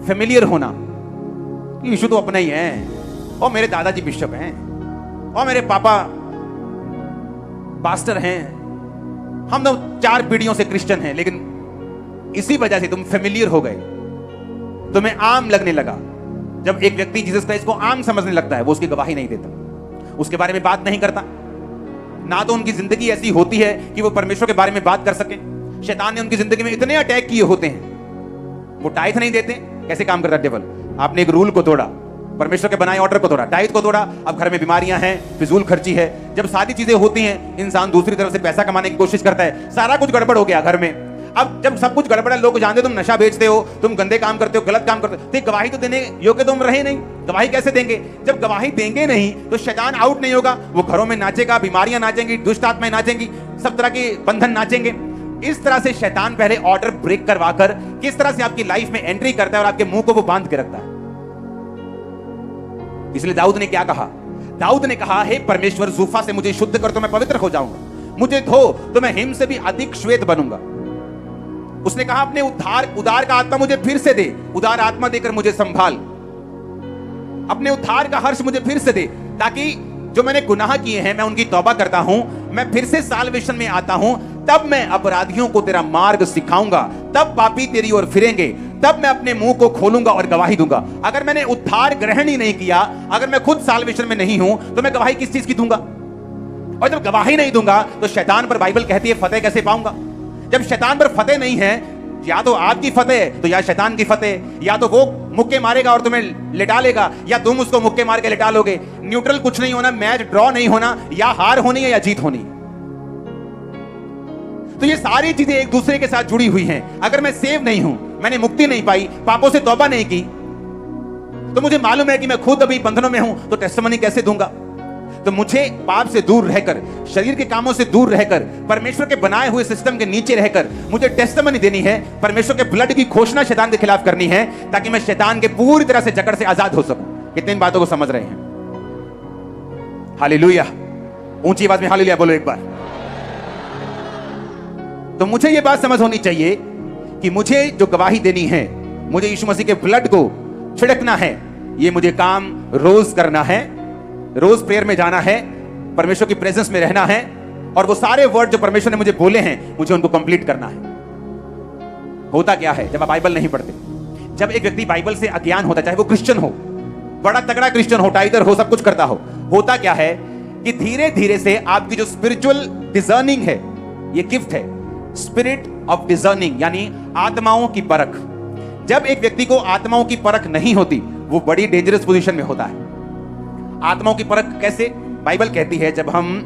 फेमिलियर होना, यीशु तो अपना ही है, और मेरे दादाजी बिशप हैं, और मेरे पापा पास्टर हैं, हम तो 4 पीढ़ियों से क्रिश्चियन हैं। लेकिन इसी वजह से तुम फेमिलियर हो गए, तुम्हें आम लगने लगा। जब एक व्यक्ति जीसस क्राइस्ट को आम समझने लगता है वो उसकी गवाही नहीं देता, उसके बारे में बात नहीं करता, ना तो उनकी जिंदगी ऐसी होती है कि वो परमेश्वर के बारे में बात कर सके। शैतान ने उनकी जिंदगी में इतने अटैक किए होते हैं, वो टाइथ नहीं देते। कैसे काम करता है डेविल, आपने एक रूल को तोड़ा, परमेश्वर के बनाए ऑर्डर को तोड़ा, टाइथ को तोड़ा, अब घर में बीमारियां हैं, फिजूल खर्ची है। जब सारी चीजें होती हैं इंसान दूसरी तरफ से पैसा कमाने की कोशिश करता है, सारा कुछ गड़बड़ हो गया घर में। अब जब सब कुछ गड़बड़ है, लोग जानते तुम नशा बेचते हो, तुम गंदे काम करते हो, गलत काम करते हो, तो गवाही तो देने योग्य तुम रहे नहीं। गवाही कैसे देंगे? जब गवाही देंगे नहीं तो शैतान आउट नहीं होगा, वो घरों में नाचेगा, बीमारियां नाचेंगी, दुष्ट आत्माएं नाचेंगी, सब तरह के बंधन नाचेंगे। इस तरह से शैतान पहले ऑर्डर ब्रेक करवा कर किस तरह से आपकी लाइफ में एंट्री करता है और आपके मुंह को वो बांध के रखता है। इसलिए दाऊद ने क्या कहा? दाऊद ने कहा, हे परमेश्वर जूफा से मुझे शुद्ध कर तो मैं पवित्र हो जाऊंगा, मुझे धो तो मैं हिम से भी अधिक श्वेत बनूंगा। उसने कहा अपने उदार का आत्मा मुझे फिर से दे, उदार आत्मा देकर मुझे संभाल, अपने उद्धार का हर्ष मुझे फिर से दे, ताकि जो मैंने गुनाह किए हैं मैं उनकी तौबा करता हूं, मैं फिर से साल्वेशन में आता हूं, तब मैं अपराधियों को तेरा मार्ग सिखाऊंगा, तब पापी तेरी ओर फिरेंगे, तब मैं अपने मुंह को खोलूंगा और गवाही दूंगा। अगर मैंने उद्धार ग्रहण ही नहीं किया, अगर मैं खुद साल्वेशन में नहीं हूं, तो मैं गवाही किस चीज की दूंगा? और जब गवाही नहीं दूंगा तो शैतान पर बाइबल कहती है फतेह कैसे पाऊंगा? जब शैतान पर फतेह नहीं है, या तो आपकी फतेह तो या शैतान की फतेह, या तो वो मुक्के मारेगा और तुम्हें लिटा लेगा, या तुम उसको मुक्के मार के लिटा लोगे। न्यूट्रल कुछ नहीं होना, मैच ड्रॉ नहीं होना, या हार होनी है या जीत होनी। तो ये सारी चीजें एक दूसरे के साथ जुड़ी हुई हैं। अगर मैं सेव नहीं हूं, मैंने मुक्ति नहीं पाई, पापों से तौबा नहीं की, तो मुझे मालूम है कि मैं खुद अभी बंधनों में हूं, तो टेस्टिमनी कैसे दूंगा? तो मुझे पाप से दूर रहकर, शरीर के कामों से दूर रहकर, परमेश्वर के बनाए हुए सिस्टम के नीचे रहकर मुझे टेस्टिमनी देनी है, परमेश्वर के ब्लड की घोषणा शैतान के खिलाफ करनी है, ताकि मैं शैतान के पूरी तरह से जकड़ से आजाद हो सकूं। कितनी इन बातों को समझ रहे हैं? हालेलुया, ऊंची आवाज में हालेलुया बोलो एक बार। तो मुझे यह बात समझ होनी चाहिए कि मुझे जो गवाही देनी है, मुझे यीशु मसीह के ब्लड को छिड़कना है, ये मुझे काम रोज करना है, रोज प्रेयर में जाना है, परमेश्वर की प्रेजेंस में रहना है, और वो सारे वर्ड जो परमेश्वर ने मुझे बोले हैं मुझे उनको कंप्लीट करना है। होता क्या है जब आप बाइबल नहीं पढ़ते, जब एक व्यक्ति बाइबल से अज्ञान होता है, चाहे वो क्रिश्चियन हो, बड़ा तगड़ा क्रिश्चियन हो, टाइगर हो, सब कुछ करता हो, होता क्या है कि धीरे धीरे से आपकी जो स्पिरिचुअल डिजर्निंग है, ये गिफ्ट है, स्पिरिट ऑफ डिजर्निंग, यानी आत्माओं की परख। जब एक व्यक्ति को आत्माओं की परख नहीं होती, वो बड़ी डेंजरस पोजीशन में होता है। आत्माओं की परख कैसे? बाइबल कहती है, जब हम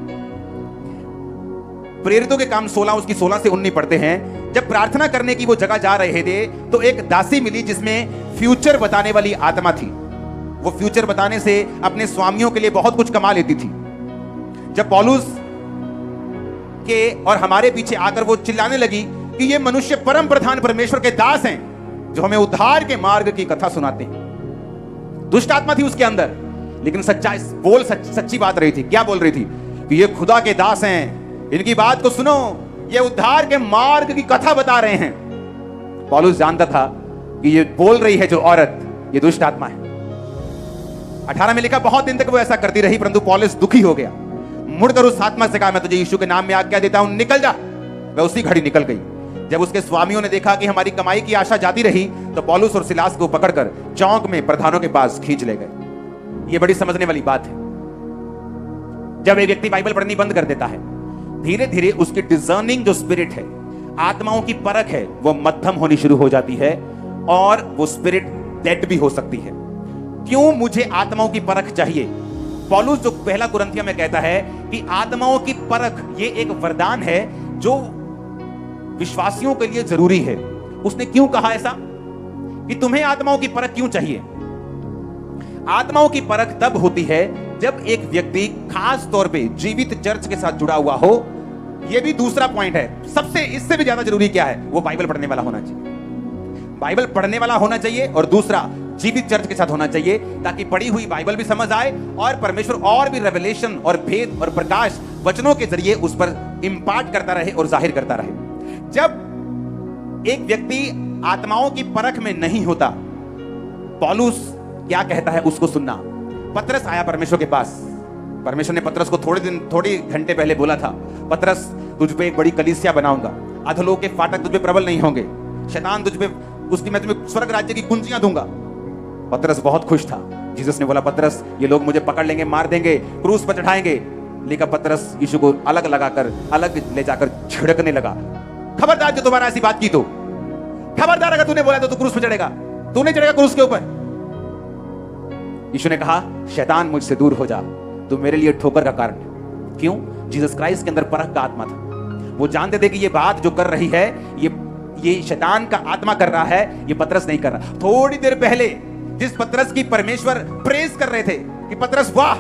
प्रेरितों के काम 16 उसकी 16 से 19 पढ़ते हैं, जब प्रार्थना करने की वो जगह जा रहे थे तो एक दासी मिली जिसमें फ्यूचर बताने वाली आत्मा थी। वो फ्यूचर बताने से अपने स्वामियों के लिए बहुत कुछ कमा लेती थी। जब पौलुस के और हमारे पीछे आकर वो चिल्लाने लगी कि ये मनुष्य परम प्रधान परमेश्वर के दास हैं जो हमें उद्धार के मार्ग की कथा सुनाते हैं। दुष्ट आत्मा थी उसके अंदर, लेकिन सच्ची बात रही थी। क्या बोल रही थी? कि ये खुदा के दास हैं, इनकी बात को सुनो, ये उद्धार के मार्ग की कथा बता रहे हैं। पौलुस जानता था कि ये बोल रही है जो औरत, ये दुष्ट आत्मा है। 18 में लिखा, बहुत दिन तक वो ऐसा करती रही, परंतु पौलुस दुखी हो गया। मुड़कर उस आत्मा से कहा, मैं तुझे यीशु के नाम में आज्ञा देता हूं, निकल जा। वह उसी घड़ी निकल गई। जब उसके स्वामियों ने देखा कि हमारी कमाई की आशा जाती रही, तो पौलुस और सिलास को पकड़कर चौक में प्रधानों के पास खींच ले गए। यह बड़ी समझने वाली बात है। जब एक व्यक्ति बाइबल पढ़नी बंद कर देता है, धीरे धीरे उसकी डिजर्निंग जो स्पिरिट है, आत्माओं की परख है, वो मध्यम होनी शुरू हो जाती है, और वो स्पिरिट डेड भी हो सकती है। क्यों मुझे आत्माओं की परख चाहिए? पौलुस जो पहला कुरिन्थियों में कहता है कि आत्माओं की परख ये एक वरदान है जो विश्वासियों के लिए जरूरी है। उसने क्यों कहा ऐसा कि तुम्हें आत्माओं की परख क्यों चाहिए? आत्माओं की परख तब होती है जब एक व्यक्ति खास तौर पे जीवित चर्च के साथ जुड़ा हुआ हो। यह भी दूसरा पॉइंट है, सबसे इससे भी ज्यादा जरूरी क्या है? वो बाइबल पढ़ने वाला होना चाहिए। बाइबल पढ़ने वाला होना चाहिए, और दूसरा जीवित चर्च के साथ होना चाहिए, ताकि पढ़ी हुई बाइबल भी समझ आए और परमेश्वर और भी रेवलेशन और भेद और प्रकाश वचनों के जरिए उस पर इंपार्ट करता रहे और जाहिर करता रहे। जब एक व्यक्ति आत्माओं की परख में नहीं होता, पौलुस क्या कहता है उसको सुनना। पतरस आया परमेश्वर के पास। परमेश्वर ने पतरस को थोड़ी घंटे पहले बोला था, पतरस तुझ पे एक बड़ी कलीसिया बनाऊंगा, अधोलोक के फाटक तुझ पे प्रबल नहीं होंगे, शैतान तुझ पे, उसकी मैं तुम्हें स्वर्ग राज्य की कुंजियां दूंगा। पतरस बहुत खुश था। जीसस ने बोला, पतरस ये लोग मुझे पकड़ लेंगे, मार देंगे, क्रूस पर चढ़ाएंगे। लेकिन पतरस यीशु को अलग लगाकर, अलग ले जाकर छिड़कने लगा। खबरदार जो दोबारा ऐसी बात की तो, खबरदार अगर तूने बोला तो तू क्रूस पर चढ़ेगा, तू नहीं चढ़ेगा क्रूस के ऊपर। यीशु ने कहा, शैतान मुझसे दूर हो जा, तू मेरे लिए ठोकर का कारण है। क्यों? जीसस क्राइस्ट के अंदर परख का आत्मा था। वो जानते थे कि ये बात जो कर रही है, ये शैतान का आत्मा कर रहा है, ये पतरस नहीं कर रहा। थोड़ी देर पहले जिस पतरस की परमेश्वर प्रेज कर रहे थे कि पतरस वाह,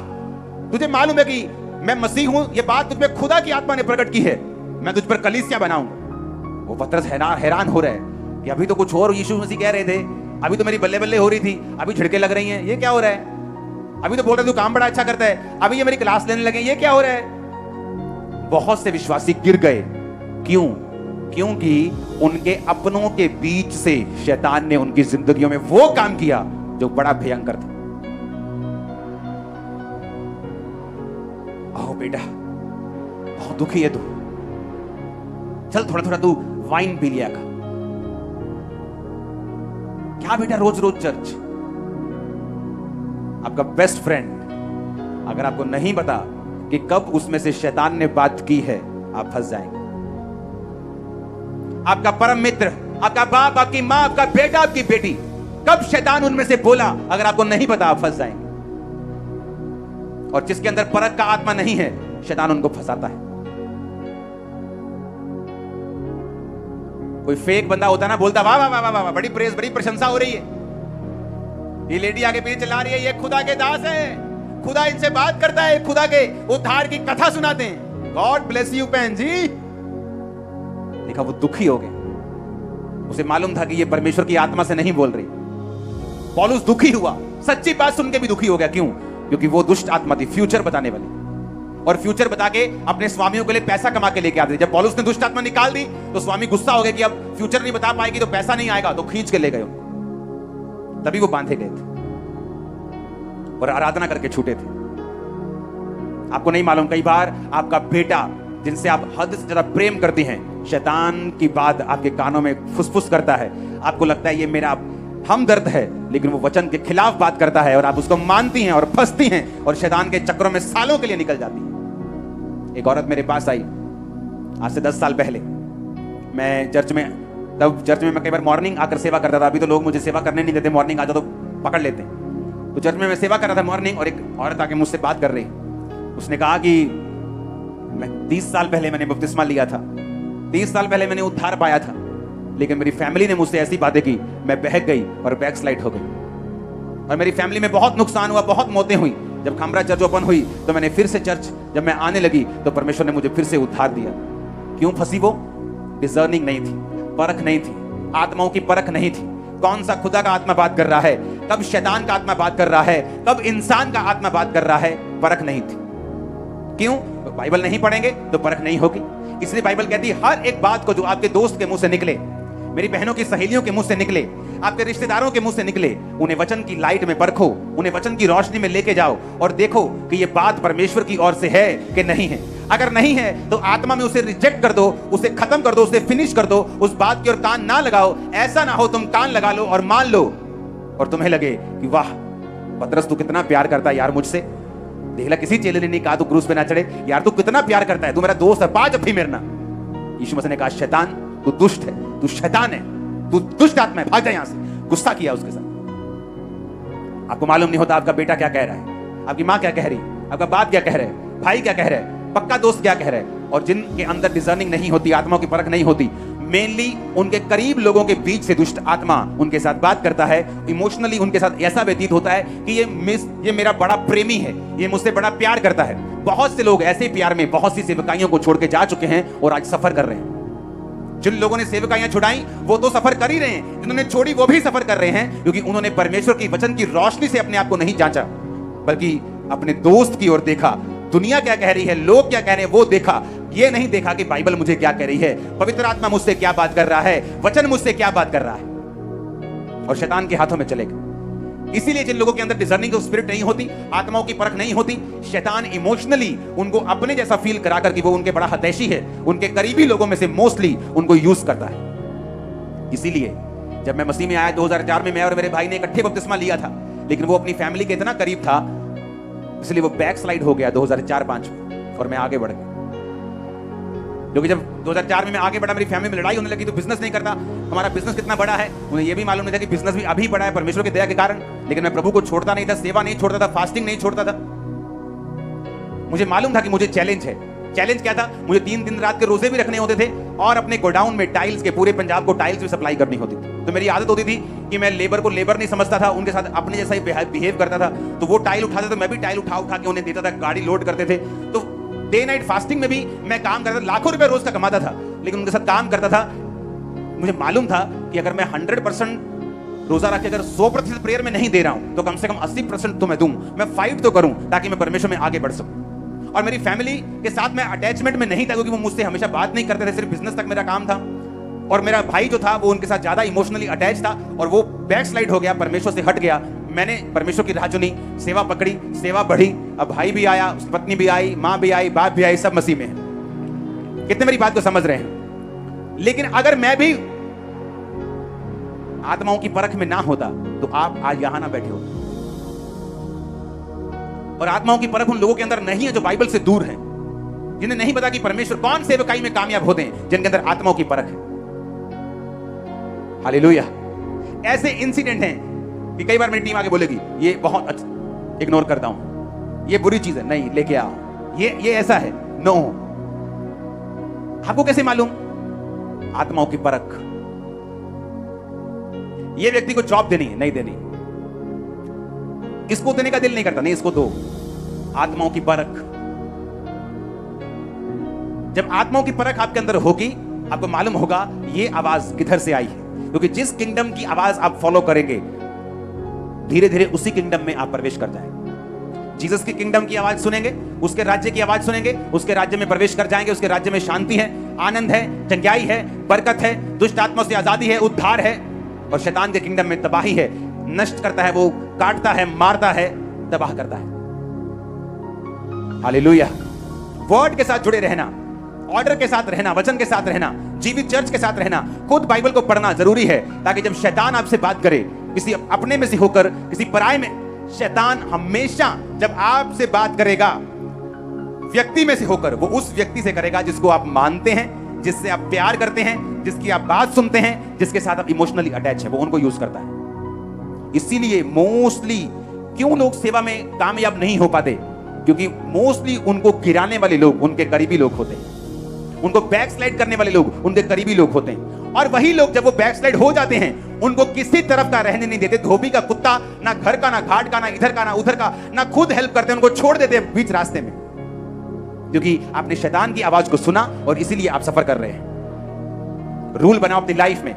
तुझे मालूम है कि मैं मसीह हूं, ये बात तुझ में खुदा की आत्मा ने प्रकट की है, मैं तुझ पर कलीसिया बनाऊंगा। वो पतरस हैरान हो रहा है कि अभी तो कुछ और यीशु मसीह कह रहे थे, अभी तो मेरी बल्ले बल्ले हो रही थी, अभी झिड़के लग रही हैं, ये क्या हो रहा है? अभी तो बोल रहे तू काम बड़ा अच्छा करता है, अभी ये मेरी क्लास लेने लगे, ये क्या हो रहा है? बहुत से विश्वासी गिर गए। क्यों? क्योंकि उनके अपनों के बीच से शैतान ने उनकी जिंदगियों में वो काम किया जो बड़ा भयंकर था। आओ बेटा, बहुत दुखी है तू, चल थोड़ा थोड़ा तू वाइन पी लिया कर। क्या बेटा रोज रोज चर्च? आपका बेस्ट फ्रेंड अगर आपको नहीं पता कि कब उसमें से शैतान ने बात की है, आप फंस जाएंगे। आपका परम मित्र, आपका बाप, आपकी मां, आपका बेटा, आपकी बेटी, कब शैतान उनमें से बोला, अगर आपको नहीं पता आप फंस जाएंगे। और जिसके अंदर परख का आत्मा नहीं है, शैतान उनको फंसाता है। कोई फेक बंदा होता ना, बोलता वाह वाह वाह वाह, बड़ी प्रेज, बड़ी प्रशंसा हो रही है, ये लेडी आगे पीछे चला रही है, ये खुदा के दास है, खुदा इनसे बात करता है, खुदा के उद्धार की कथा सुनाते हैं, गॉड ब्लेस यू बहन जी। देखा, वो दुखी हो गए। उसे मालूम था कि ये परमेश्वर की आत्मा से नहीं बोल रही। पौलुस दुखी हुआ, सच्ची बात सुन के भी दुखी हो गया। क्यों? क्योंकि वो दुष्ट आत्मा थी, फ्यूचर बताने वाली, और फ्यूचर बता के अपने स्वामियों के लिए पैसा कमा के लेके आते। जब पौलुस ने दुष्ट आत्मा निकाल दी तो स्वामी गुस्सा हो गए कि अब फ्यूचर नहीं बता पाएगी तो पैसा नहीं आएगा, तो खींच के ले गए, तभी वो बांधे गए थे। और आराधना करके छूटे थे। आपको नहीं मालूम, कई बार आपका बेटा जिनसे आप हद से ज्यादा प्रेम करती हैं, शैतान की बात आपके कानों में फुसफुस करता है। आपको लगता है ये मेरा हमदर्द है, लेकिन वो वचन के खिलाफ बात करता है और आप उसको मानती हैं और फंसती हैं और शैतान के चक्रों में सालों के लिए निकल जाती हैं। एक औरत मेरे पास आई आज से 10 साल पहले। मैं चर्च में मैं कई बार मॉर्निंग आकर सेवा करता था। अभी तो लोग मुझे सेवा करने नहीं देते, मॉर्निंग आ जाओ तो पकड़ लेते हैं। तो चर्च में मैं सेवा कर रहा था मॉर्निंग, और एक औरत आके मुझसे बात कर रही। उसने कहा कि मैं 30 साल पहले मैंने बपतिस्मा लिया था, 30 साल पहले मैंने उद्धार पाया था, लेकिन मेरी फैमिली ने मुझसे ऐसी बातें की, मैं बहक गई और बैकस्लाइड हो गई और मेरी फैमिली में बहुत नुकसान हुआ, बहुत मौतें हुई। जब खामरा चर्च ओपन हुई तो मैंने फिर से चर्च जब मैं आने लगी तो परमेश्वर ने मुझे फिर से उद्धार दिया। क्यों फंसी वो? डिजर्निंग नहीं थी, परख नहीं थी, आत्माओं की परख नहीं थी। कौन सा खुदा का आत्मा बात कर रहा है, कब शैतान का आत्मा बात कर रहा है, कब इंसान का आत्मा बात कर रहा है, परख नहीं थी। क्यों? बाइबल नहीं पढ़ेंगे तो परख नहीं होगी। इसलिए बाइबल कहती है हर एक बात को जो आपके दोस्त के मुंह से निकले, मेरी बहनों की सहेलियों के मुंह से निकले, आपके रिश्तेदारों के मुंह से निकले, उन्हें वचन की लाइट में परखो, उन्हें वचन की रोशनी में लेके जाओ और देखो कि ये बात परमेश्वर की ओर से है कि नहीं है। अगर नहीं है तो आत्मा में उसे रिजेक्ट कर दो, उसे खत्म कर दो, उसे फिनिश कर दो, उस बात की ओर कान ना लगाओ। ऐसा ना हो तुम कान लगा लो और मान लो और तुम्हें लगे कि वाह पतरस तू कितना प्यार करता है यार मुझसे। देख ला किसी चेले ने नहीं कहा तू क्रूस पे ना चढ़े, यार तू कितना प्यार करता है, तू मेरा दोस्त है, पांच अभी मेरना। यीशु मसीह ने कहा शैतान तू दुष्ट है, तू शैतान है, तू दुष्ट आत्मा है, भाग जा यहां से। गुस्सा किया उसके साथ। आपको मालूम नहीं होता आपका बेटा क्या कह रहा है, आपकी मां क्या कह रही, आपका बाप क्या कह रहा है, भाई क्या कह रहा है, पक्का दोस्त क्या कह रहा है। और जिनके अंदर डिजर्निंग नहीं होती, आत्माओं की परख नहीं होती, मेनली उनके करीब लोगों के बीच से दुष्ट आत्मा उनके साथ बात करता है। इमोशनली उनके साथ ऐसा व्यतीत होता है कि ये मेरा बड़ा प्रेमी है, ये मुझसे बड़ा प्यार करता है। बहुत से लोग ऐसे प्यार में बहुत सी सेवकाइयों को छोड़ के जा चुके हैं और आज सफर कर रहे हैं। जिन लोगों ने सेवकाइयां छुड़ाई वो तो सफर कर ही रहे हैं, जिन्होंने छोड़ी वो भी सफर कर रहे हैं, क्योंकि उन्होंने परमेश्वर की वचन की रोशनी से अपने आप को नहीं जांचा, बल्कि अपने दोस्त की ओर देखा। दुनिया क्या कह रही है, लोग क्या कह रहे हैं वो देखा, ये नहीं देखा कि बाइबल मुझे क्या कह रही है, पवित्र आत्मा मुझसे क्या बात कर रहा है, वचन मुझसे क्या बात कर रहा है, और शैतान के हाथों में चलेगा। इसीलिए जिन लोगों के अंदर डिजर्निंग स्पिरिट नहीं होती, आत्माओं की परख नहीं होती, शैतान इमोशनली उनको अपने जैसा फील करा कर कि वो उनके बड़ा हितैषी है, उनके करीबी लोगों में से मोस्टली उनको यूज करता है। इसीलिए जब मैं मसीह में आया 2004 में, मैं और मेरे भाई ने इकट्ठे बपतिस्मा लिया था, लेकिन वो अपनी फैमिली के इतना करीब था इसलिए वो बैक स्लाइड हो गया 2004-5 में और मैं आगे बढ़ गया। क्योंकि जब 2004 में मैं आगे बढ़ा, मेरी फैमिली में लड़ाई होने लगी तो बिजनेस नहीं करता। हमारा बिजनेस कितना बड़ा है उन्हें यह भी मालूम नहीं था कि बिजनेस भी अभी बड़ा है परमेश्वर की दया के कारण। लेकिन मैं प्रभु को छोड़ता नहीं था, सेवा नहीं छोड़ता था, फास्टिंग नहीं छोड़ता था। मुझे मालूम था कि मुझे चैलेंज है। चैलेंज क्या था? मुझे 3 दिन रात के रोजे भी रखने होते थे और अपने गोडाउन में टाइल्स के, पूरे पंजाब को टाइल्स भी सप्लाई करनी होती थी। तो मेरी आदत होती थी कि मैं लेबर को लेबर नहीं समझता था, उनके साथ अपने जैसा ही बिहेव करता था। तो वो टाइल उठाते तो मैं भी टाइल उठा के उन्हें देता था, गाड़ी लोड करते थे। तो डे नाइट फास्टिंग में भी मैं काम करता था, लाखों रुपए रोज का कमाता था, लेकिन उनके साथ काम करता था। मुझे मालूम था कि अगर मैं 100% रोजा रख के अगर 100% प्रेयर में नहीं दे रहा हूं तो कम से कम 80% तो मैं दूं, मैं फाइट तो करूं ताकि मैं परमेश्वर में आगे बढ़ सकूं। और मेरी फैमिली के साथ मैं अटैचमेंट में नहीं था, क्योंकि वो मुझसे हमेशा बात नहीं करते थे, सिर्फ बिजनेस तक मेरा काम था। और मेरा भाई जो था वो उनके साथ ज्यादा इमोशनली अटैच था और वो बैक स्लाइड हो गया, परमेश्वर से हट गया। मैंने परमेश्वर की राह चुनी, सेवा पकड़ी, सेवा बढ़ी। अब भाई भी आया, उसकी पत्नी भी आई, माँ भी आई, बाप भी आई, सब मसीह में है। कितने मेरी बात को समझ रहे हैं? लेकिन अगर मैं भी आत्माओं की परख में ना होता तो आप आज यहां ना बैठे होते। और आत्माओं की परख उन लोगों के अंदर नहीं है जो बाइबल से दूर हैं, जिन्हें नहीं पता कि परमेश्वर कौन सेवकाई में कामयाब होते हैं, जिनके अंदर आत्माओं की परख है। हालेलुया। ऐसे इंसिडेंट हैं कि कई बार मेरी टीम आके बोलेगी ये बहुत अच्छा, इग्नोर करता हूं, ये बुरी चीज है, नहीं लेके आओ, ये ऐसा है, नो। आपको कैसे मालूम? आत्माओं की परख। ये व्यक्ति को जॉब देनी है, नहीं देनी, इसको देने का दिल नहीं करता, नहीं इसको दो। आत्माओं की परख। जब आत्माओं की परख आपके अंदर होगी, आपको मालूम होगा ये आवाज किधर से आई है, क्योंकि जिस किंगडम की आवाज आप फॉलो करेंगे धीरे धीरे उसी किंगडम में आप प्रवेश कर जाएंगे। जीसस की किंगडम की आवाज सुनेंगे, उसके राज्य की आवाज सुनेंगे, उसके राज्य में प्रवेश कर जाएंगे। उसके राज्य में शांति है, आनंद है, चंगाई है, बरकत है, दुष्ट आत्मा से आजादी है, उद्धार है। और शैतान के किंगडम में तबाही है, नष्ट करता है, वो काटता है, मारता है, तबाह करता है। हालेलुया। वर्ड के साथ जुड़े रहना, ऑर्डर के साथ रहना, वचन के साथ रहना, जीवित चर्च के साथ रहना, खुद बाइबल को पढ़ना जरूरी है, ताकि जब शैतान आपसे बात करे किसी अपने में से होकर, किसी पराये में, शैतान हमेशा जब आपसे बात करेगा व्यक्ति में से होकर, वो उस व्यक्ति से करेगा जिसको आप मानते हैं, जिससे आप प्यार करते हैं, जिसकी आप बात सुनते हैं, जिसके साथ आप इमोशनली अटैच है, वो उनको यूज करता है। इसीलिए मोस्टली क्यों लोग सेवा में कामयाब नहीं हो पाते, क्योंकि मोस्टली उनको गिराने वाले लोग उनके करीबी लोग होते हैं, उनको बैकस्लाइड करने वाले लोग उनके करीबी लोग होते हैं। और वही लोग जब वो बैकस्लाइड हो जाते हैं, उनको किसी तरफ का रहने नहीं देते। धोबी का कुत्ता, ना घर का, ना घाट का, ना इधर का, ना उधर का, ना खुद हेल्प करते हैं, उनको छोड़ देते हैं बीच रास्ते में, क्योंकि आपने शैतान की आवाज को सुना और इसीलिए आप सफर कर रहे हैं। रूल बनाओ अपनी लाइफ में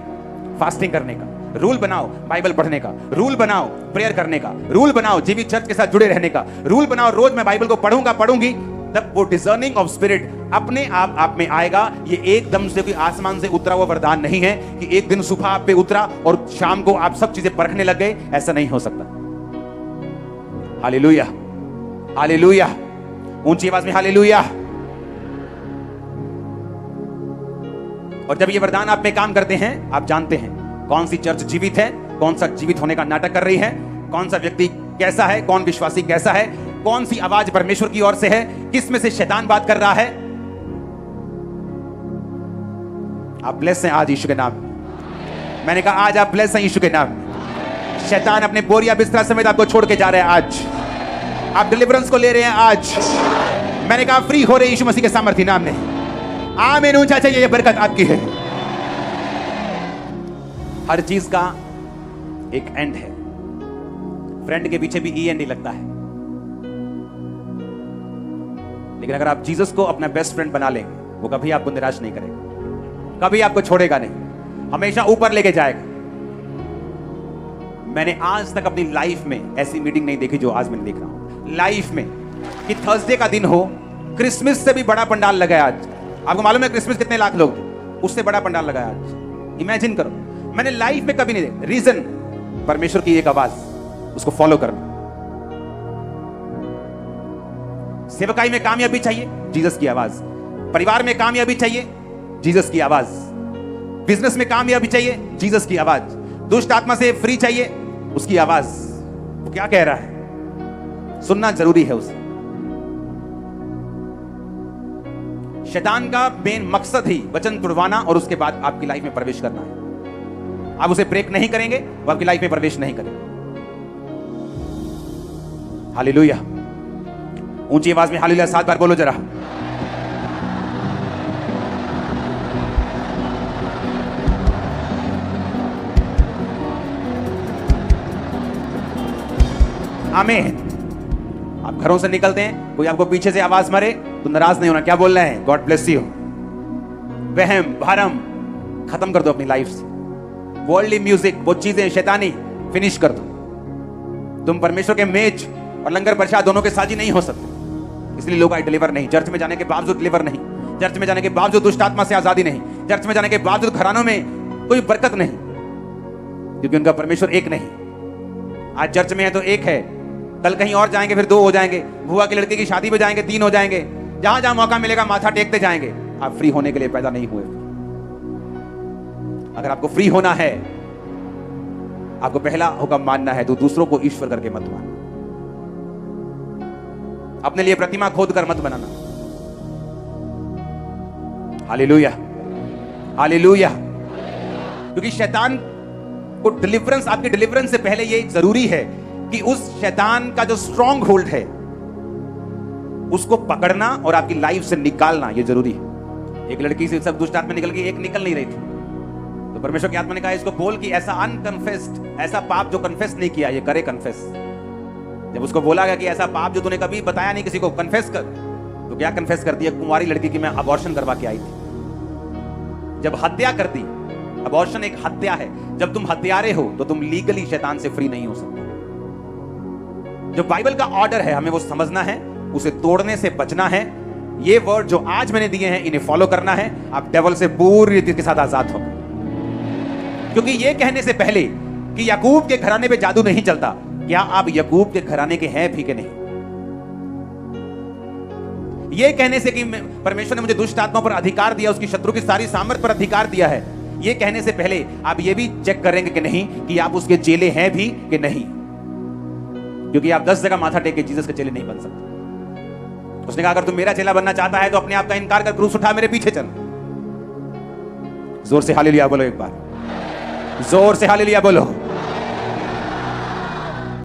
फास्टिंग करने का, रूल बनाओ बाइबल पढ़ने का, रूल बनाओ प्रेयर करने का, रूल बनाओ जीवित चर्च के साथ जुड़े रहने का, रूल बनाओ रोज मैं बाइबल को पढ़ूंगी, तब वो डिजर्निंग ऑफ स्पिरिट अपने आप में आएगा। ये एकदम से भी आसमान से उतरा हुआ वरदान नहीं है कि एक दिन सुबह आप पे उतरा और शाम को आप सब चीजें परखने लग गए, ऐसा नहीं हो सकता। हालेलुया, हालेलुया, ऊंची आवाज में हालेलुया। और जब ये वरदान आप में काम करते हैं, आप जानते हैं कौन सी चर्च जीवित है, कौन सा जीवित होने का नाटक कर रही है, कौन सा व्यक्ति कैसा है, कौन विश्वासी कैसा है, कौन सी आवाज परमेश्वर की ओर से है, किस में से शैतान बात कर रहा है। आप ब्लेस हैं आज यीशु के नाम। मैंने कहा आज आप ब्लेस हैं यीशु के नाम। शैतान अपने बोरिया बिस्तरा समेत आपको छोड़ के जा रहे हैं आज। आप डिलीवरेंस को ले रहे हैं आज। मैंने कहा फ्री हो रहे यीशु मसीह के सामर्थ्य नाम में। आमीन। ऊंचा चाहिए, ये बरकत आपकी है। हर चीज का एक एंड है। फ्रेंड के पीछे भी ई एंड ही लगता है, लेकिन अगर आप जीसस को अपना बेस्ट फ्रेंड बना लेंगे, वो कभी आपको निराश नहीं करेगा, कभी आपको छोड़ेगा नहीं, हमेशा ऊपर लेके जाएगा। मैंने आज तक अपनी लाइफ में ऐसी मीटिंग नहीं देखी जो आज मैंने देख रहा हूं लाइफ में, कि थर्सडे का दिन हो, क्रिसमस से भी बड़ा पंडाल लगा है आज। आपको मालूम है क्रिसमस कितने लाख लोग, उससे बड़ा पंडाल लगा है आज। इमेजिन करो, मैंने लाइफ में कभी नहीं देखा। रीजन परमेश्वर की एक आवाज, उसको फॉलो करना। सेवकाई में कामयाबी चाहिए, जीसस की आवाज। परिवार में कामयाबी चाहिए, जीसस की आवाज। बिजनेस में कामयाबी चाहिए, जीसस की आवाज। दुष्ट आत्मा से फ्री चाहिए, उसकी आवाज। वो क्या कह रहा है, सुनना जरूरी है उसे। शैतान का मेन मकसद ही वचन तुड़वाना और उसके बाद आपकी लाइफ में प्रवेश करना है। आप उसे ब्रेक नहीं करेंगे, वो आपकी लाइफ में प्रवेश नहीं करेंगे। हालेलुया। ऊंची आवाज में हालेलुया 7 बार बोलो जरा। आमीन। आप घरों से निकलते हैं, कोई आपको पीछे से आवाज मारे तो नाराज नहीं होना। क्या बोल रहे हैं, गॉड ब्लेस यू। वहम भरम खत्म कर दो अपनी लाइफ से। वर्ल्डली म्यूजिक, वो चीजें शैतानी, फिनिश कर दो। तुम परमेश्वर के मेज और लंगर प्रसाद दोनों के साझी नहीं हो सकते। इसलिए लोग आए डिलीवर नहीं, चर्च में जाने के बावजूद डिलीवर नहीं, चर्च में जाने के बावजूद दुष्ट आत्मा से आजादी नहीं, चर्च में जाने के बावजूद घरानों में कोई बरकत नहीं, क्योंकि उनका परमेश्वर एक नहीं। आज चर्च में है तो एक है, कल कहीं और जाएंगे फिर 2 हो जाएंगे, बुआ की लड़की की शादी में जाएंगे 3 हो जाएंगे, जहां जहां मौका मिलेगा माथा टेकते जाएंगे। आप फ्री होने के लिए पैदा नहीं हुए। अगर आपको फ्री होना है, आपको पहला हुक्म मानना है तो दूसरों को ईश्वर करके मत मानना। अपने लिए प्रतिमा खोद कर मत बनाना। Hallelujah, hallelujah. क्योंकि शैतान को डिलीवरेंस, आपकी डिलीवरेंस से पहले ये जरूरी है कि उस शैतान का जो स्ट्रॉन्ग होल्ड है उसको पकड़ना और आपकी लाइफ से निकालना, ये जरूरी है। एक लड़की से सब दुष्ट आत्मा निकल गई, एक निकल नहीं रही थी, तो परमेश्वर की आत्मा ने कहा इसको बोल कि ऐसा अनकन्फेस्ड, ऐसा पाप जो कन्फेस नहीं किया, ये करे कन्फेस। जब उसको बोला गया कि ऐसा पाप जो तूने कभी बताया नहीं किसी को, कन्फेस कर, तो क्या कन्फेस कर दिया, कुंवारी लड़की की मैं अबॉर्शन करवा के आई थी। जब हत्या कर दी, अबॉर्शन एक हत्या है, जब तुम हत्यारे हो तो तुम लीगली शैतान से फ्री नहीं हो सकते। जो बाइबल का ऑर्डर है हमें वो समझना है, उसे तोड़ने से बचना है। ये वर्ड जो आज मैंने दिए हैं इन्हें फॉलो करना है, आप डेविल से पूरी रीति के साथ आजाद हो। क्योंकि ये कहने से पहले कि याकूब के घराने पे जादू नहीं चलता, क्या आप याकूब के घराने के हैं भी कि नहीं? यह कहने से कि परमेश्वर ने मुझे दुष्ट आत्मा पर अधिकार दिया, उसकी शत्रु की सारी सामर्थ पर अधिकार दिया है, यह कहने से पहले आप यह भी चेक करेंगे कि नहीं कि आप उसके चेले हैं भी कि नहीं। क्योंकि आप 10 जगह माथा टेक के जीसस के चेले नहीं बन सकते। उसने कहा अगर तुम मेरा चेला बनना चाहता है तो अपने आप का इनकार कर क्रूस उठा मेरे पीछे चल। जोर से हालेलुया बोलो एक बार, जोर से हालेलुया बोलो।